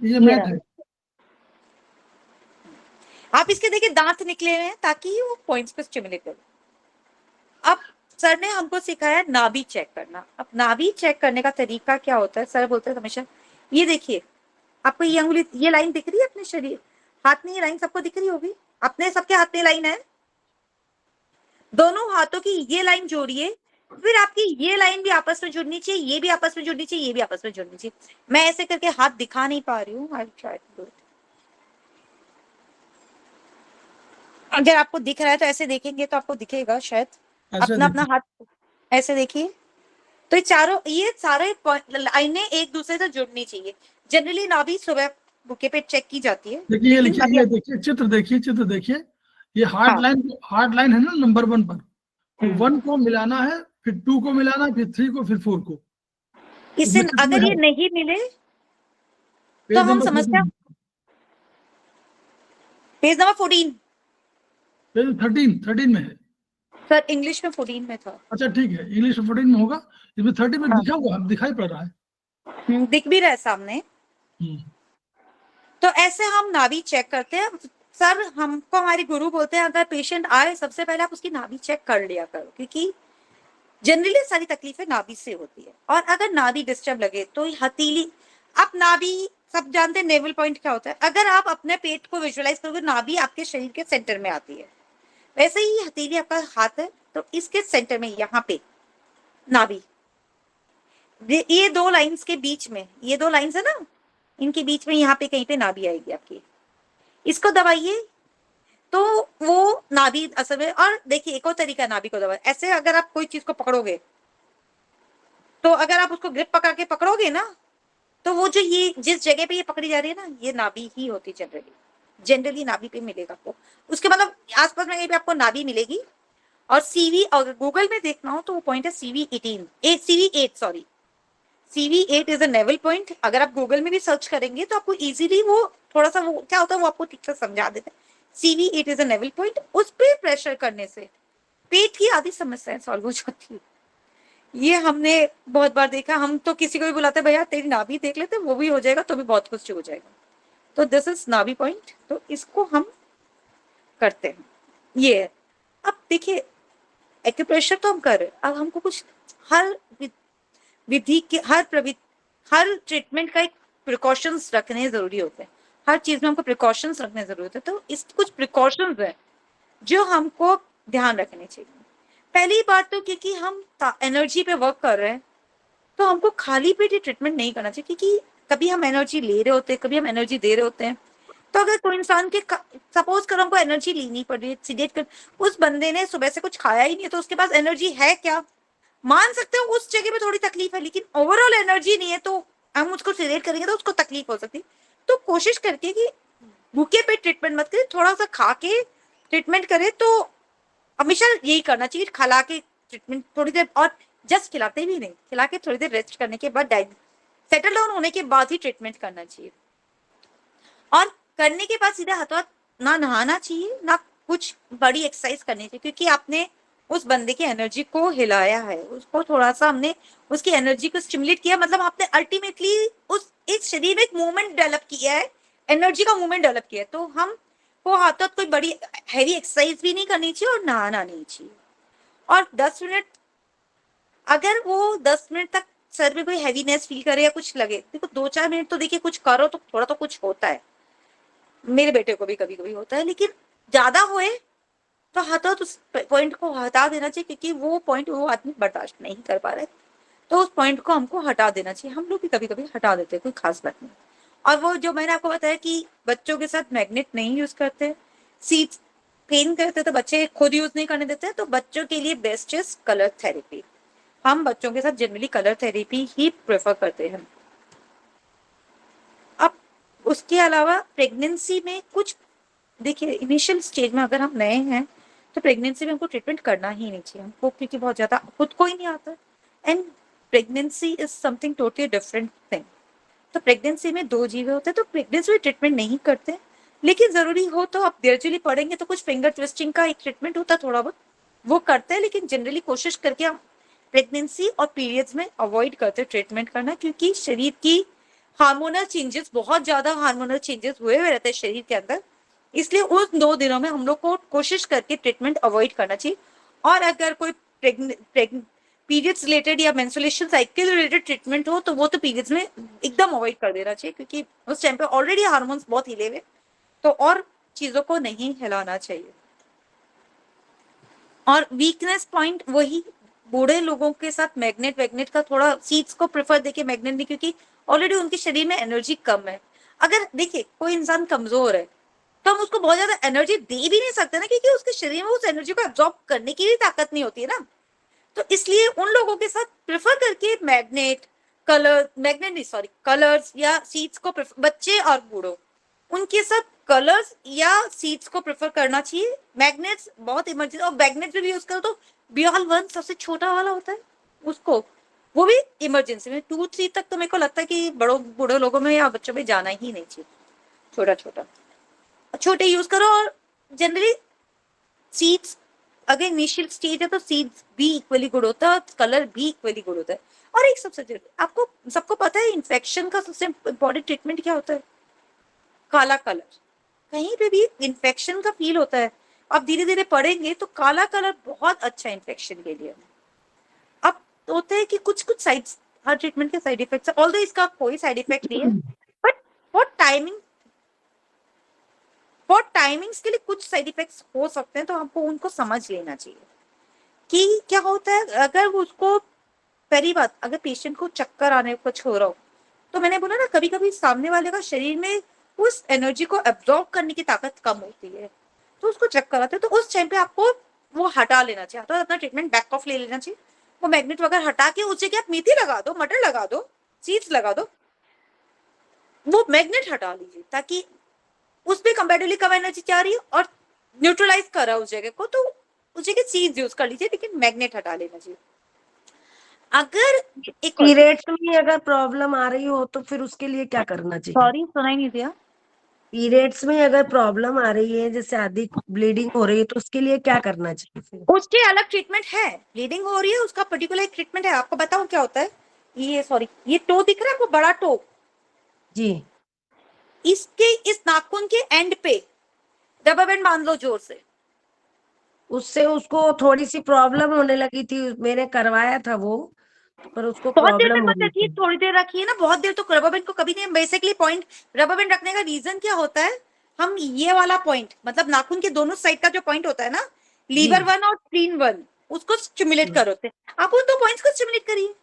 ये मैट है। आप इसके देखिए दांत निकले हुए हैं ताकि वो पॉइंट्स पे स्टिमुलेट करे। अब सर ने हमको सिखाया नाभि चेक करना। अब नाभि चेक करने का तरीका क्या होता है, सर बोलते हैं हमेशा, ये देखिए आपको ये अंगुली, ये लाइन दिख रही है अपने शरीर, हाथ में ये लाइन सबको दिख रही होगी, अपने सबके हाथ में लाइन है, दोनों हाथों की ये लाइन जोड़िए, फिर आपकी ये लाइन भी आपस में जुड़नी चाहिए, ये भी आपस में जुड़नी चाहिए, ये भी आपस में जुड़नी चाहिए। मैं ऐसे करके हाथ दिखा नहीं पा रही हूँ, अगर आपको दिख रहा है तो ऐसे देखेंगे तो आपको दिखेगा शायद, अपना अपना हाथ ऐसे देखिए। तो ये सारे लाइनें एक दूसरे से जुड़नी चाहिए। जनरली नाभि सुबह बुके पे चेक की जाती है। देखिए ये लिखिए, ये देखिए चित्र देखिए, ये हार्ड लाइन है ना नंबर 1 पर, तो 1 को मिलाना है, फिर 2 को मिलाना है, फिर 3 को, फिर 4 को। इससे अगर ये नहीं मिले तो हम समझते हैं पेज नंबर 14, पेज 13 में है सर इंग्लिश में 14 में था। अच्छा ठीक है, इंग्लिश में 14 में होगा, इसमें 30 में लिखा हुआ दिखाई पड़ रहा है, दिख भी रहा है सामने। तो ऐसे हम नाभि चेक करते हैं। सर हमको हमारे गुरु बोलते हैं अगर पेशेंट आए सबसे पहले आप उसकी नाभि चेक कर लिया करो, क्योंकि जनरली सारी तकलीफें नाभि से होती है। और अगर नाभि डिस्टर्ब लगे तो हथेली, आप नाभि सब जानते हैं नेवल पॉइंट क्या होता है, अगर आप अपने पेट को विजुअलाइज करोगे नाभि आपके शरीर के सेंटर में आती है, वैसे ही हथेली आपका हाथ है तो इसके सेंटर में यहाँ पे नाभि, ये 2 लाइंस के बीच में, ये 2 लाइंस है ना, इनके बीच में यहाँ पे कहीं पे नाभि आएगी आपकी, इसको दबाइए तो वो नाभि असल में। और देखिए एक और तरीका नाभि को दबाए, ऐसे अगर आप कोई चीज को पकड़ोगे तो अगर आप उसको ग्रिप पकड़ के पकड़ोगे ना, तो वो जो ये जिस जगह पे ये पकड़ी जा रही है ना, ये नाभि ही होती है जनरली नाभि पे मिलेगा आपको, उसके मतलब आसपास में कहीं पे आपको नाभि मिलेगी। और CV, अगर गूगल में देखना हो तो वो पॉइंट है CV8 is a naval point. अगर आप गूगल में भी सर्च करेंगे तो आपको इजीली वो थोड़ा सा वो क्या होता है वो आपको ठीक से समझा देते हैं। CV8 is a naval point, उस पे प्रेशर करने से पेट की आधी समस्याएं सॉल्व हो जाती है। ये हमने बहुत बार देखा, हम तो किसी को भी बुलाते भैया तेरी नाभि देख लेते, वो भी हो जाएगा तो भी बहुत कुछ हो जाएगा। तो दिस इज नाभि पॉइंट, तो इसको हम करते हैं। ये अब देखिए एक्यूप्रेशर तो हम कर रहे हैं, अब हमको कुछ हर विधि के हर ट्रीटमेंट का एक प्रिकॉशंस रखने जरूरी होते हैं, हर चीज में हमको प्रिकॉशंस रखने जरूरी होते हैं। तो इस कुछ प्रिकॉशंस है जो हमको ध्यान रखने चाहिए। पहली बात तो क्योंकि हम एनर्जी पे वर्क कर रहे हैं तो हमको खाली पेट ट्रीटमेंट नहीं करना चाहिए, क्योंकि कभी हम एनर्जी ले रहे होते हैं, कभी हम एनर्जी दे रहे होते हैं। तो अगर कोई इंसान के सपोज करो हमको एनर्जी लेनी पड़ रही है, सीडेट कर, उस बंदे ने सुबह से कुछ खाया ही नहीं है तो उसके पास एनर्जी है क्या, मान सकते हो उस जगह पे थोड़ी तकलीफ है, लेकिन ओवरऑल एनर्जी नहीं है तो हम उसको सीडेट करेंगे तो उसको तकलीफ हो सकती है। तो कोशिश करके कि भूखे पेट ट्रीटमेंट मत करे, थोड़ा सा खा के ट्रीटमेंट करे। तो हमेशा यही करना चाहिए, खिला के ट्रीटमेंट थोड़ी देर, और जस्ट खिलाते भी नहीं, खिला के थोड़ी देर रेस्ट करने के बाद सेटल डाउन होने के बाद ही ट्रीटमेंट करना चाहिए। और करने के बाद सीधा हाथों हाथ ना नहाना चाहिए, ना कुछ बड़ी एक्सरसाइज करनी चाहिए, क्योंकि आपने उस बंदे की एनर्जी को हिलाया है, उसको थोड़ा सा हमने उसकी एनर्जी को स्टिमुलेट किया, मतलब आपने अल्टीमेटली उस इस शरीर में एक मूवमेंट डेवलप किया है, एनर्जी का मूवमेंट डेवलप किया है। तो हम वो हाथों हाथ कोई बड़ी हैवी एक्सरसाइज भी नहीं करनी चाहिए और नहाना नहीं चाहिए। और 10 मिनट, अगर वो 10 मिनट तक सर में कोई हैवीनेस फील करे या कुछ लगे, देखो 2-4 मिनट तो देखिए कुछ करो तो थोड़ा तो कुछ होता है, मेरे बेटे को भी कभी कभी होता है, लेकिन ज्यादा हुए तो हाथों हाथ उस पॉइंट को हटा देना चाहिए, क्योंकि वो पॉइंट वो आदमी बर्दाश्त नहीं कर पा रहा है, तो उस पॉइंट को हमको हटा देना चाहिए। हम लोग भी कभी कभी हटा देते हैं, कोई खास बात नहीं। और वो जो मैंने आपको बताया कि बच्चों के साथ मैग्नेट नहीं यूज करते, सीट्स पेन करते तो बच्चे खुद यूज नहीं करने देते, तो बच्चों के लिए बेस्ट इज कलर थेरेपी। हम बच्चों के साथ जनरली कलर थेरेपी ही प्रेफर करते हैं। अब उसके अलावा प्रेगनेंसी में कुछ, देखिए इनिशियल स्टेज में अगर हम नए हैं तो प्रेगनेंसी में हमको ट्रीटमेंट करना ही नहीं चाहिए हमको, क्योंकि बहुत ज्यादा खुद को ही नहीं आता, and pregnancy is something totally different thing. तो प्रेगनेंसी में 2 जीव होते हैं, तो प्रेगनेंसी में ट्रीटमेंट नहीं करते, लेकिन जरूरी हो तो आप ग्रेजुअली पढ़ेंगे तो कुछ फिंगर ट्विस्टिंग का एक ट्रीटमेंट होता है, थोड़ा बहुत वो करते हैं, लेकिन जनरली कोशिश करके हम प्रेगनेंसी और पीरियड्स में अवॉइड करते हैं ट्रीटमेंट करना, क्योंकि शरीर की हार्मोनल चेंजेस, बहुत ज्यादा हार्मोनल चेंजेस हुए रहते हैं शरीर के अंदर, इसलिए उस 2 दिनों में हम लोग को कोशिश करके ट्रीटमेंट अवॉइड करना चाहिए। और अगर कोई पीरियड्स रिलेटेड या मेंस्ट्रुएशन साइकिल रिलेटेड ट्रीटमेंट हो तो वो तो पीरियड्स में एकदम अवॉइड कर देना चाहिए, क्योंकि उस टाइम पे ऑलरेडी हार्मोन्स बहुत हिले हुए, तो और चीजों को नहीं हिलाना चाहिए। और वीकनेस पॉइंट वही बूढ़े लोगों के साथ मैग्नेट वैग्नेट का थोड़ा सीड्स को प्रेफर देके मैग्नेट नहीं, क्योंकि ऑलरेडी उनके शरीर में एनर्जी कम है। अगर देखिए कोई इंसान कमजोर है तो हम उसको बहुत ज्यादा एनर्जी दे भी नहीं सकते ना, क्योंकि उसके शरीर में उस एनर्जी को एब्जॉर्ब करने की भी ताकत नहीं होती है ना। तो इसलिए उन लोगों के साथ प्रेफर करके कलर्स या सीड्स को बच्चे और बूढ़ों उनके साथ कलर्स या सीड्स को प्रेफर करना चाहिए। मैग्नेट्स बहुत इमरजेंसी, और मैग्नेट्स भी यूज करो तो बियॉल 1 सबसे छोटा वाला होता है, उसको वो भी इमरजेंसी में 2-3 तक तो मेरे को लगता है कि बूढ़े लोगों में या बच्चों में जाना ही नहीं चाहिए, छोटे यूज करो। और जनरली सीड्स अगर इनिशियल स्टेज है तो सीड्स भी इक्वली गुड होता है, कलर भी इक्वली गुड होता है। और एक सबसे जरूरी, आपको सबको पता है इन्फेक्शन का सबसे इम्पोर्टेंट ट्रीटमेंट क्या होता है? काला कलर। कहीं पे भी इन्फेक्शन का फील होता है, आप धीरे धीरे पढ़ेंगे तो काला कलर बहुत अच्छा इन्फेक्शन के लिए। अब होता है कि कुछ साइड्स, हर ट्रीटमेंट के साइड इफेक्ट्स, ऑल्दो इसका कोई साइड इफेक्ट नहीं है, बट फॉर टाइमिंग्स के लिए कुछ साइड इफेक्ट्स हो सकते हैं, तो हमको उनको समझ लेना चाहिए कि क्या होता है। अगर उसको पहली बात, अगर पेशेंट को चक्कर आने कुछ हो रहा हो, तो मैंने बोला ना कभी कभी सामने वाले का शरीर में उस एनर्जी को एब्जॉर्ब करने की ताकत कम होती है, तो उसको चक्कर आते हैं, तो उस टाइम पे आपको वो हटा लेना चाहिए, तो अपना ट्रीटमेंट बैक ऑफ ले लेना चाहिए। वो मैग्नेट वगैरह हटा के उस जगह आप मेथी लगा दो, मटर लगा दो, सीड्स लगा दो, वो मैग्नेट हटा लीजिए, ताकि उस पे कंपैरेटिवली कम एनर्जी जा रही है और न्यूट्रलाइज कर रहा है उस जगह को, तो उस जगह सीड्स यूज कर लीजिए, लेकिन मैग्नेट हटा लेना चाहिए। अगर एक पीरियड्स में अगर प्रॉब्लम आ रही हो तो फिर उसके लिए क्या करना चाहिए? सॉरी सुनाई नहीं दिया। पीरियड्स में अगर प्रॉब्लम आ रही है, जैसे अधिक ब्लीडिंग हो रही है, तो उसके लिए क्या करना चाहिए फिर? उसके अलग ट्रीटमेंट है, ब्लीडिंग हो रही है उसका पर्टिकुलर एक ट्रीटमेंट है। आपको बताऊं क्या होता है? ये टो दिख रहा है आपको, बड़ा टो जी, इसके इस नाखून के एंड पे रबर बैंड बांध लो जोर से। उससे उसको थोड़ी सी प्रॉब्लम होने लगी थी, मैंने करवाया था वो, पर उसको बहुत देर प्रॉब्लम तक हो मत रही रखिए, थी। थोड़ी देर रखिए ना, बहुत देर तो रबर बैंड को कभी नहीं। बेसिकली पॉइंट रबर बैंड रखने का रीजन क्या होता है, हम ये वाला पॉइंट, मतलब नाखून के दोनों साइड का जो पॉइंट होता है ना, लीवर 1 और स्प्लीन 1, उसको स्टिमुलेट करोते, आप उन 2 पॉइंट्स को स्टिमुलेट करिए।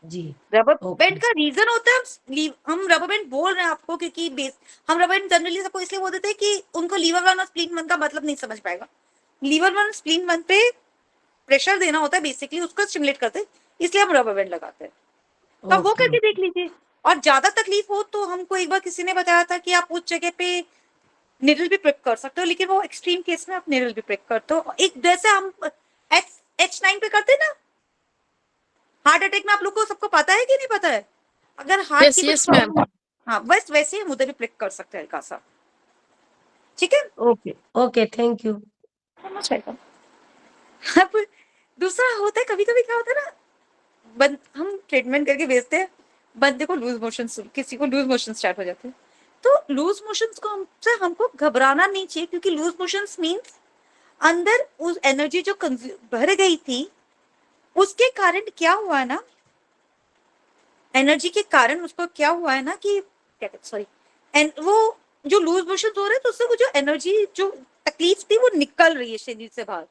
जी, रबर ओके। बैंड का रीजन होता है, हम रबर बैंड बोल रहे हैं आपको क्योंकि हम रबर बैंड जनरली सबको इसलिए बोल देते हैं कि उनको लीवर 1 और स्प्लीन 1 का मतलब नहीं समझ पाएगा। लीवर 1 स्प्लीन 1 पे प्रेशर देना होता है, बेसिकली उसको स्टिमुलेट करते हैं, इसलिए हम रबर बैंड लगाते हैं। तो वो ओके, करके देख लीजिए। और ज्यादा तकलीफ हो तो हमको एक बार किसी ने बताया था कि आप उस जगह पे निडल भी प्रिक कर सकते हो, लेकिन वो एक्सट्रीम केस में आप निडल भी प्रिक करते हो। एक जैसे हम H9 पे करते हैं ना, हार्ट अटैक में, आप लोग को सबको पता है कि नहीं पता है? अगर हार्ट Yes, की कुछ yes, ma'am. प्रॉब्लम, हाँ बस वैसे हम उधर भी क्लिक कर सकते हैं हल्का सा, ठीक है। Okay okay, thank you. Most welcome. अब दूसरा होता है, कभी कभी क्या होता है ना, हम ट्रीटमेंट करके भेजते हैं, बंदे को लूज मोशन, किसी को लूज मोशन स्टार्ट हो जाते हैं। तो लूज मोशंस को हमको घबराना नहीं चाहिए, क्योंकि लूज मोशंस मीन्स अंदर उस एनर्जी जो भर गई थी उसके कारण क्या हुआ है ना, एनर्जी के कारण उसको क्या हुआ है ना कि क्या सॉरी, एंड वो जो लूज मोशन हो रहे हैं तो उससे वो जो एनर्जी जो तकलीफ थी वो निकल रही है शरीर से बाहर।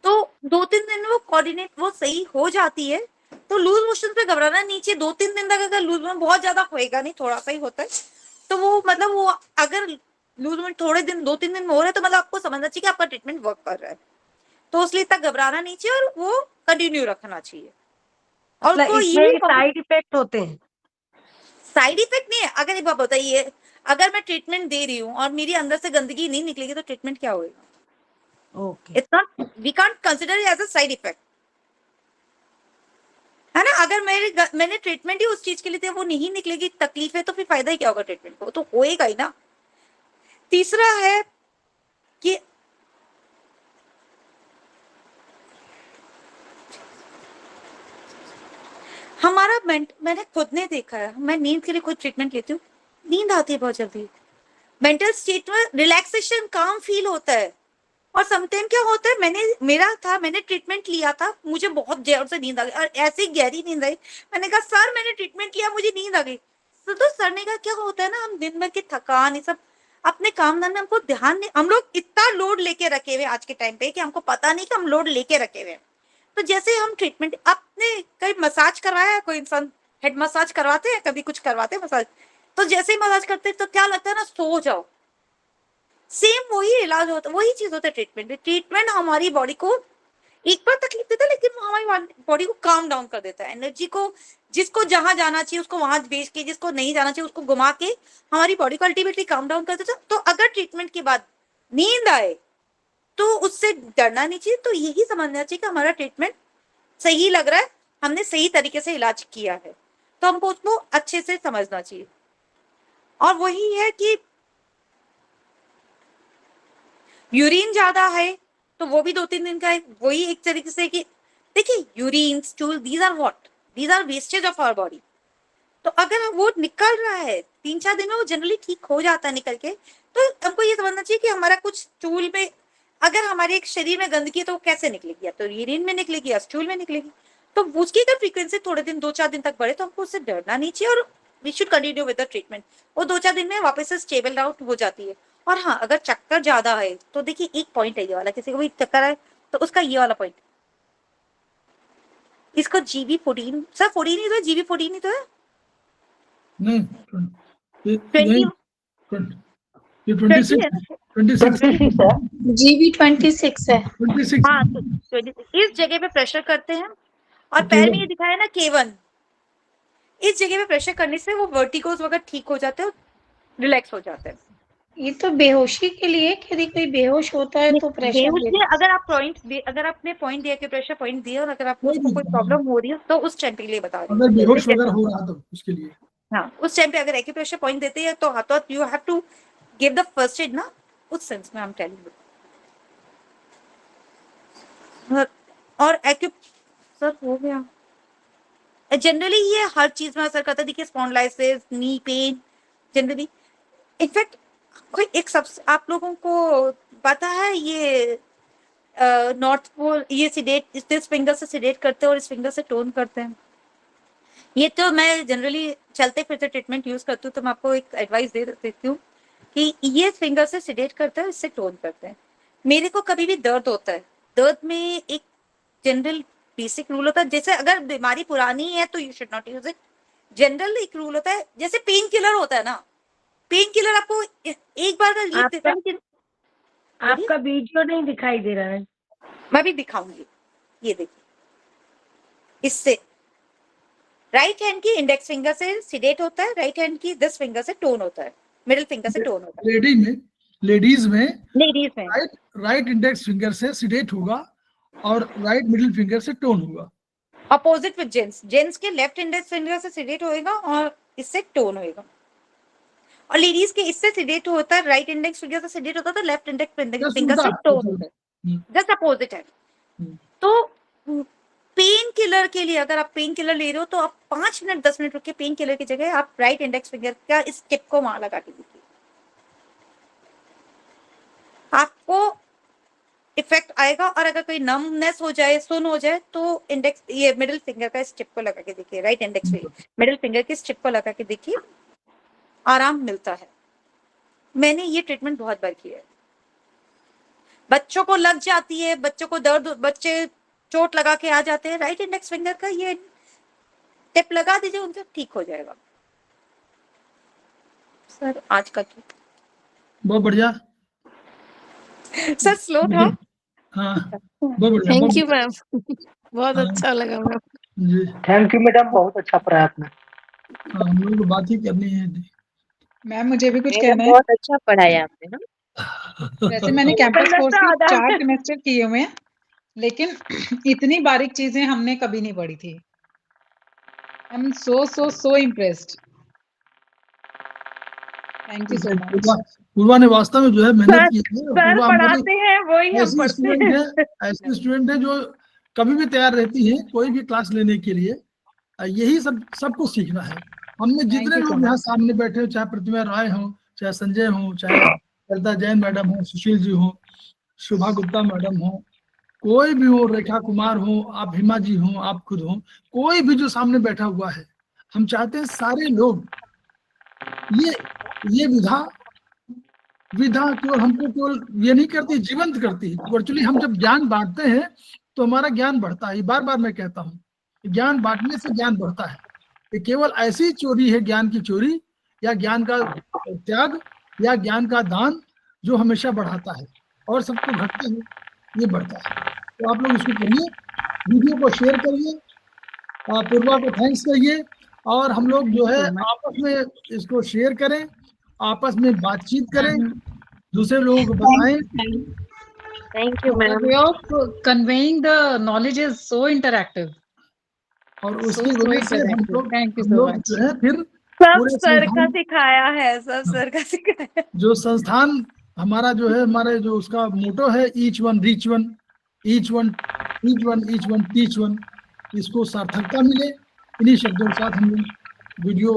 तो 2-3 दिन में वो कोऑर्डिनेट वो सही हो जाती है। तो लूज मोशन पे घबराना नहीं चाहिए। 2-3 दिन तक अगर लूज मोशन बहुत ज्यादा होएगा नहीं, थोड़ा सा ही होता है, तो वो मतलब वो अगर लूज मोशन थोड़े दिन 2-3 दिन में हो रहा है तो मतलब आपको समझना चाहिए कि आपका ट्रीटमेंट वर्क कर रहा है। तो इसलिए तक घबराना नहीं चाहिए और वो कंटिन्यू रखना चाहिए। और मतलब को इसमें ये साइड इफेक्ट होते हैं? साइड इफेक्ट नहीं है। अगर एक बात बताइए, अगर मैं ट्रीटमेंट दे रही हूँ और मेरी अंदर से गंदगी नहीं निकलेगी तो ट्रीटमेंट क्या होगा? Okay, it's not, we can't consider as a side effect, है ना। अगर मैंने ट्रीटमेंट ही उस चीज के लिए दिया, वो नहीं निकलेगी तकलीफ है, तो फिर फायदा ही क्या होगा ट्रीटमेंट को? तो होएगा ही ना। तीसरा है कि हमारा मैंने खुद ने देखा है, मैं नींद के लिए खुद ट्रीटमेंट लेती हूँ, नींद आती है बहुत जल्दी, मेंटल स्टेट में रिलैक्सेशन, काम फील होता है। और समटाइम क्या होता है, मैंने ट्रीटमेंट लिया था, मुझे बहुत देर से नींद आ गई और ऐसी गहरी नींद आई। मैंने कहा सर मैंने ट्रीटमेंट लिया, मुझे नींद आ गई। तो सर ने कहा क्या होता है ना, हम दिन भर की थकान ये सब अपने काम धंधे में हमको ध्यान नहीं, हम लोग इतना लोड लेके रखे हुए आज के टाइम पे कि हमको पता नहीं कि हम लोड लेके रखे हुए। तो जैसे हम ट्रीटमेंट, आपने कहीं मसाज करवाया है? कोई इंसान हेड मसाज करवाते हैं, कभी कुछ करवाते हैं मसाज? तो जैसे ही मसाज करते हैं तो क्या लगता है ना, सो जाओ। सेम वही इलाज होता है, वही चीज होता है ट्रीटमेंट। ट्रीटमेंट हमारी बॉडी को एक बार तकलीफ देता है, लेकिन वो हमारी बॉडी को काम डाउन कर देता है, एनर्जी को, जिसको जहां जाना चाहिए उसको वहां भेज के, जिसको नहीं जाना चाहिए उसको घुमा के हमारी बॉडी को अल्टीमेटली काम डाउन कर देता है। तो अगर ट्रीटमेंट के बाद नींद आए तो उससे डरना नहीं चाहिए। तो यही समझना चाहिए कि हमारा ट्रीटमेंट सही लग रहा है, हमने सही तरीके से इलाज किया है, तो हमको उसको अच्छे से समझना चाहिए। और वही है कि यूरिन ज्यादा है तो वो भी 2-3 दिन का है। वही एक तरीके से कि देखिए urine, stool, these are what, these are wastage of our body. तो अगर वो निकल रहा है 3-4 दिन में, वो जनरली ठीक हो जाता है निकल के। तो हमको ये समझना चाहिए कि हमारा कुछ स्टूल में, अगर हमारे एक शरीर में गंदगी है तो वो कैसे निकलेगी, या तो यूरिन में निकलेगी या स्टूल में निकलेगी। तो उसकी अगर फ्रीक्वेंसी थोड़े दिन 2-4 दिन तक बढ़े तो हमको उससे डरना नहीं चाहिए और we should continue with the treatment. वो 2-4 दिन में वापस से स्टेबल आउट हो जाती है। और हाँ, अगर चक्कर ज्यादा है तो देखिए एक पॉइंट है ये वाला, किसी को भी चक्कर है तो उसका ये वाला पॉइंट, इसको GB14, सर 14 ही तो है, GB14 ही तो है। नहीं, ये 20 ये 26 GB26 है। 26 हाँ, तो 26 इस जगह पे प्रेशर करते हैं और पैर में ये दिखाया ना K1, इस जगह पे प्रेशर करने से वो वर्टिगोस वगैरह ठीक हो जाते हैं, रिलैक्स हो जाते हैं। ये तो बेहोशी के लिए, यदि कोई बेहोश होता है तो प्रेशर बेहोशी, अगर आप अगर आपने पॉइंट दिया कि प्रेशर पॉइंट दिया और अगर आपको उसको कोई प्रॉब्लम हो रही है तो उस टाइम पे लिए बता रही अगर बेहोश हूँ। वगैरह हो रहा तो उसके लिए, हाँ, उस टाइम पे अगर एक्यूप्रेशर पॉइंट देते हैं तो हाथों you have to give the first aid ना, उस सेंस में आई एम टेलिंग यू। और एक्यू सर हो गया, जनरली ये हर चीज में असर करता है। देखिए spondylitis, knee pain, generally in fact कोई एक सब आप लोगों को पता है ये नॉर्थ पोल, ये सिडेट इस फिंगर से सिडेट करते हैं और इस फिंगर से टोन करते हैं। ये तो मैं जनरली चलते फिरते ट्रीटमेंट यूज करती हूँ, तो मैं आपको एक एडवाइस दे देती हूँ कि ये फिंगर से सिडेट करते हैं, इससे टोन करते हैं। मेरे को कभी भी दर्द होता है, दर्द में एक जनरल बेसिक रूल होता है, जैसे अगर बीमारी पुरानी है तो you should not use it. General एक रूल होता है, जैसे पेन किलर होता है ना, पेन किलर आपको एक बार का लीव देता है। आपका वीडियो नहीं दिखाई दे रहा है। मैं भी दिखाऊंगी, ये देखिए, इससे राइट हैंड की इंडेक्स फिंगर से सिडेट होता है, राइट हैंड की दिस फिंगर से टोन होता है, मिडिल फिंगर से टोन होता है। लेडीज में लेडीज में राइट इंडेक्स फिंगर से सिडेट होगा और राइट मिडिल फिंगर से टोन होगा। अपोजिट विद जेंट्स, जेंट्स के लेफ्ट इंडेक्स फिंगर से सिलेक्ट होएगा और इससे टोन होएगा, और लेडीज के इससे सिलेक्ट होता है, राइट इंडेक्स फिंगर से सिलेक्ट होता है, तो लेफ्ट इंडेक्स फिंगर से टोन होता है, जस्ट अपोजिट है। तो पेन किलर के लिए अगर आप पेन किलर ले रहे हो तो आप 5 मिनट 10 मिनट रुक के पेन किलर की जगह आप राइट इंडेक्स फिंगर का इस टिप को वहां लगा के देखिए, आपको इफेक्ट आएगा। और अगर कोई नमनेस हो जाए, सुन हो जाए, तो इंडेक्स ये मिडिल फिंगर का इस टिप को लगा के देखिए, राइट इंडेक्स मिडिल फिंगर की इस टिप को लगा के देखिए, आराम मिलता है। मैंने ये ट्रीटमेंट बहुत बार किया है। बच्चों को लग जाती है, बच्चों को दर्द, बच्चे चोट लगा के आ जाते हैं, राइट इंडेक्स फिंगर का ये टिप लगा दीजिए, उनका ठीक हो जाएगा। सर आज का बहुत बढ़िया। सर स्लो था। हाँ बहुत बढ़िया। थैंक यू मैम, बहुत अच्छा लगा ma'am ji. Thank you madam, बहुत अच्छा पढ़ाया आपने। हाँ, हम लोग को बात ही करनी है। मैम मुझे भी कुछ मैडम कहना है। बहुत अच्छा पढ़ाया आपने ना। वैसे मैंने कैंपस कोर्स के 4 सेमेस्टर किए हुए हैं, लेकिन इतनी बारीक चीजें हमने कभी नहीं पढ़ी थी। I am so impressed. Thank you so much. Purva ने वास्तव में जो है मेहनत की है। सर पूर्वा पढ़ाते हैं वही हम ऐसी पढ़ते स्टूडेंट हैं। है, ऐसी स्टूडेंट है जो कभी भी तैयार रहती है कोई भी क्लास लेने के लिए। यही सबको सीखना है। हमने जितने you so लोग यहाँ सामने बैठे हो, चाहे प्रतिभा राय हो, चाहे संजय हो, चाहे ललिता जैन मैडम हो, सुशील जी हो, शोभा गुप्ता मैडम हो, कोई भी हो, रेखा कुमार हो, आप हिमा जी हो, आप खुद हो, कोई भी जो सामने बैठा हुआ है, हम चाहते हैं सारे लोग ये विधा केवल हमको केवल ये नहीं करती, जीवंत करती है। वर्चुअली हम जब ज्ञान बांटते हैं तो हमारा ज्ञान बढ़ता है। बार बार मैं कहता हूँ, ज्ञान बांटने से ज्ञान बढ़ता है। ये केवल ऐसी चोरी है, ज्ञान की चोरी या ज्ञान का त्याग या ज्ञान का दान, जो हमेशा बढ़ाता है, और सबको घटते हुए ये बढ़ता है। तो आप लोग इसको करिए, वीडियो को शेयर करिए, पूर्वा को थैंक्स करिए, और हम लोग जो है आपस में इसको शेयर करें, आपस में बातचीत करें, दूसरे लोगों को बताएं। Thank you ma'am. Way of conveying the knowledge is so interactive, और उसकी वजह से हम लोग थैंक यू सो मच। जो है फिर सब पूरे सर का संस्थान, सिखाया है, सब सर का सिखाया। जो संस्थान हमारा जो है, हमारे जो उसका मोटो है, each one reach one, each one teach one, इसको सार्थकता मिले। इन्हीं शब्दों के साथ हम लोग वीडियो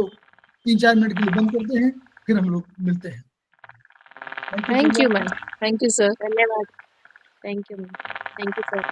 3-4 मिनट के लिए बंद करते हैं, फिर हम लोग मिलते हैं। Thank you ma'am, thank you sir. धन्यवाद। Thank you ma'am. Thank you sir.